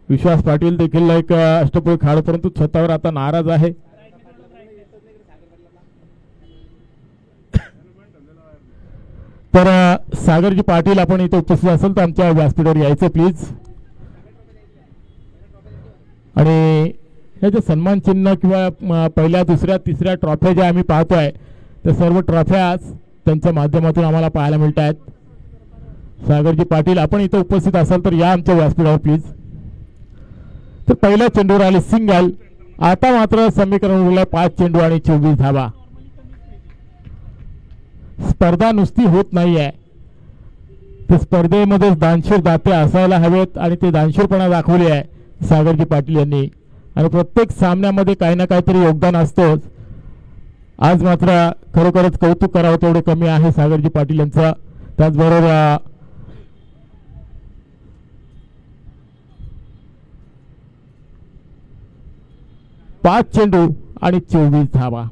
विश्वास पाटील देखील एक अष्टपैलू खेळाडू, परंतु स्वतःवर आता नाराज आहे. तर सागरजी पाटील आपण इथे उपस्थित असेल तर आमच्या व्यासपीठावर यायचं प्लीज. आणि हे जे सन्मान चिन्ह किंवा पहिल्या दुसऱ्या तिसऱ्या ट्रॉफ्या ज्या आम्ही पाहतोय त्या सर्व ट्रॉफ्या त्यांच्या माध्यमातून आम्हाला पाहायला मिळत आहेत. सागरजी पाटील आपण इथे उपस्थित असाल तर या आमच्या व्यासपीठावर प्लीज. तर पहिल्या चेंडूवर आले सिंगल. आता मात्र समीकरण उरलं 5 चेंडू आणि 24 धावा. स्पर्धा नुसती होत नाहीये, तर स्पर्धेमध्ये दानशूर दाते असायला हवेत आणि ते दानशूरपणा दाखवले आहे सागरजी पाटील यांनी. आणि प्रत्येक सामन्यामध्ये काही ना काहीतरी योगदान असतोच. आज मात्र खरोखरच कौतुक करावं तेवढे कमी आहे सागरजी पाटील यांचं. त्याचबरोबर पाच चेंडू आणि 24 धावा.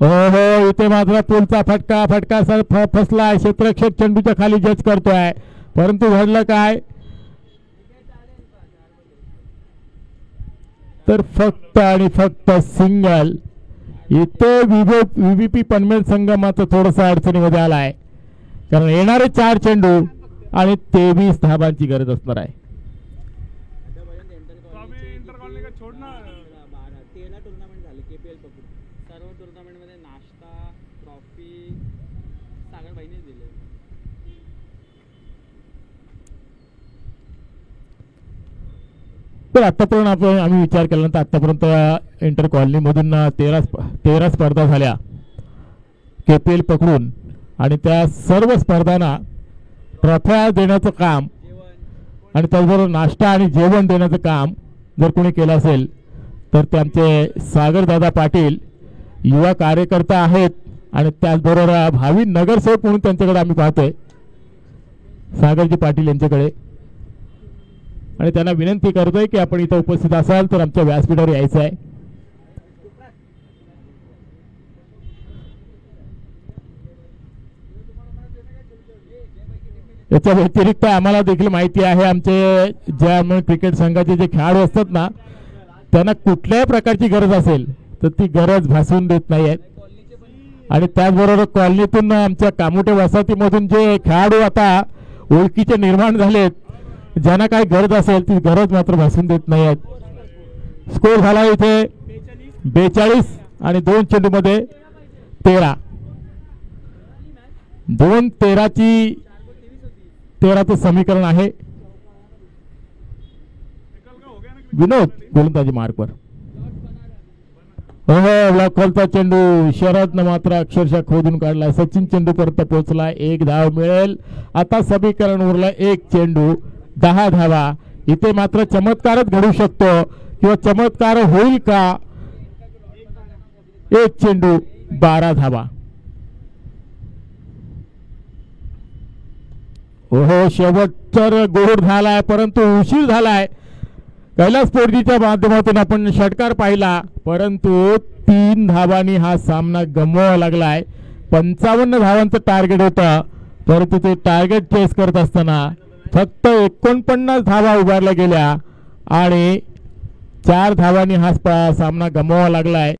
हो इथे मात्र पोलचा फटका फसला. क्षेत्ररक्षक चेंडूच्या खाली जज करतोय, परंतु घडलं काय तर फक्त आणि फक्त सिंगल. इथे व्हीव्हीपी पनवेल संघ मात्र थोडासा अडचणीमध्ये आलाय, कारण येणारे 4 चेंडू आणि 23 धाबांची गरज असणार आहे. तर आतापर्यंत आम्ही विचार केल्यानंतर आतापर्यंत इंटर कॉलनीमधून 13 स्पर्धा झाल्या KPL पकडून, आणि त्या सर्व स्पर्धांना ट्रॉफ्या देण्याचं काम आणि त्याचबरोबर नाश्ता आणि जेवण देण्याचं काम जर कोणी केलं असेल तर ते आमचे सागरदादा पाटील युवा कार्यकर्ता आहेत. आणि त्याचबरोबर भावी नगरसेवक म्हणून त्यांच्याकडे आम्ही पाहतोय सागरजी पाटील यांच्याकडे. आणि त्यांना विनंती करतोय की आपण इथं उपस्थित असाल तर आमच्या व्यासपीठावर यायचं आहे. याच्या व्यतिरिक्त आम्हाला देखील माहिती आहे आमचे ज्या क्रिकेट संघाचे जे खेळाडू असतात ना, त्यांना कुठल्याही प्रकारची गरज असेल तर ती गरज भासवून देत नाही आहेत. आणि त्याचबरोबर कॉलनीतून आमच्या कामोटे वसाहतीमधून जे खेळाडू आता ओळखीचे निर्माण झालेत, ज्यांना काही गरज असेल ती गरज मात्र भासवून देत नाही आहेत. स्कोर झाला इथे 42 आणि 2 चेंडू मध्ये 13. 13चं समीकरण आहे. विनोद गोलंदाजी मार्कवर. लॉकलचा चेंडू शरदनं मात्र अक्षरशः खोदून काढला. सचिन चेंडू पर्यंत पोहोचला. 1 धाव मिळेल. आता समीकरण उरलं 1 चेंडू 10 धावा. इथे मात्र चमत्कारच घडू शकतो किंवा चमत्कार होईल का. 1 चेंडू 12 धावा. ओहो शेवट तर गोड झालाय, परंतु उशीर झालाय. कैलास स्पोर्ट्सच्या माध्यमातून आपण षटकार पाहिला, परंतु 3 धावांनी हा सामना गमवावा लागलाय. 55 धावांचं टार्गेट होतं, परंतु ते टार्गेट चेस करत असताना फक्त 49 धावा उभारल्या गेल्या आणि 4 धावांनी हा सामना गमवावा लागलाय.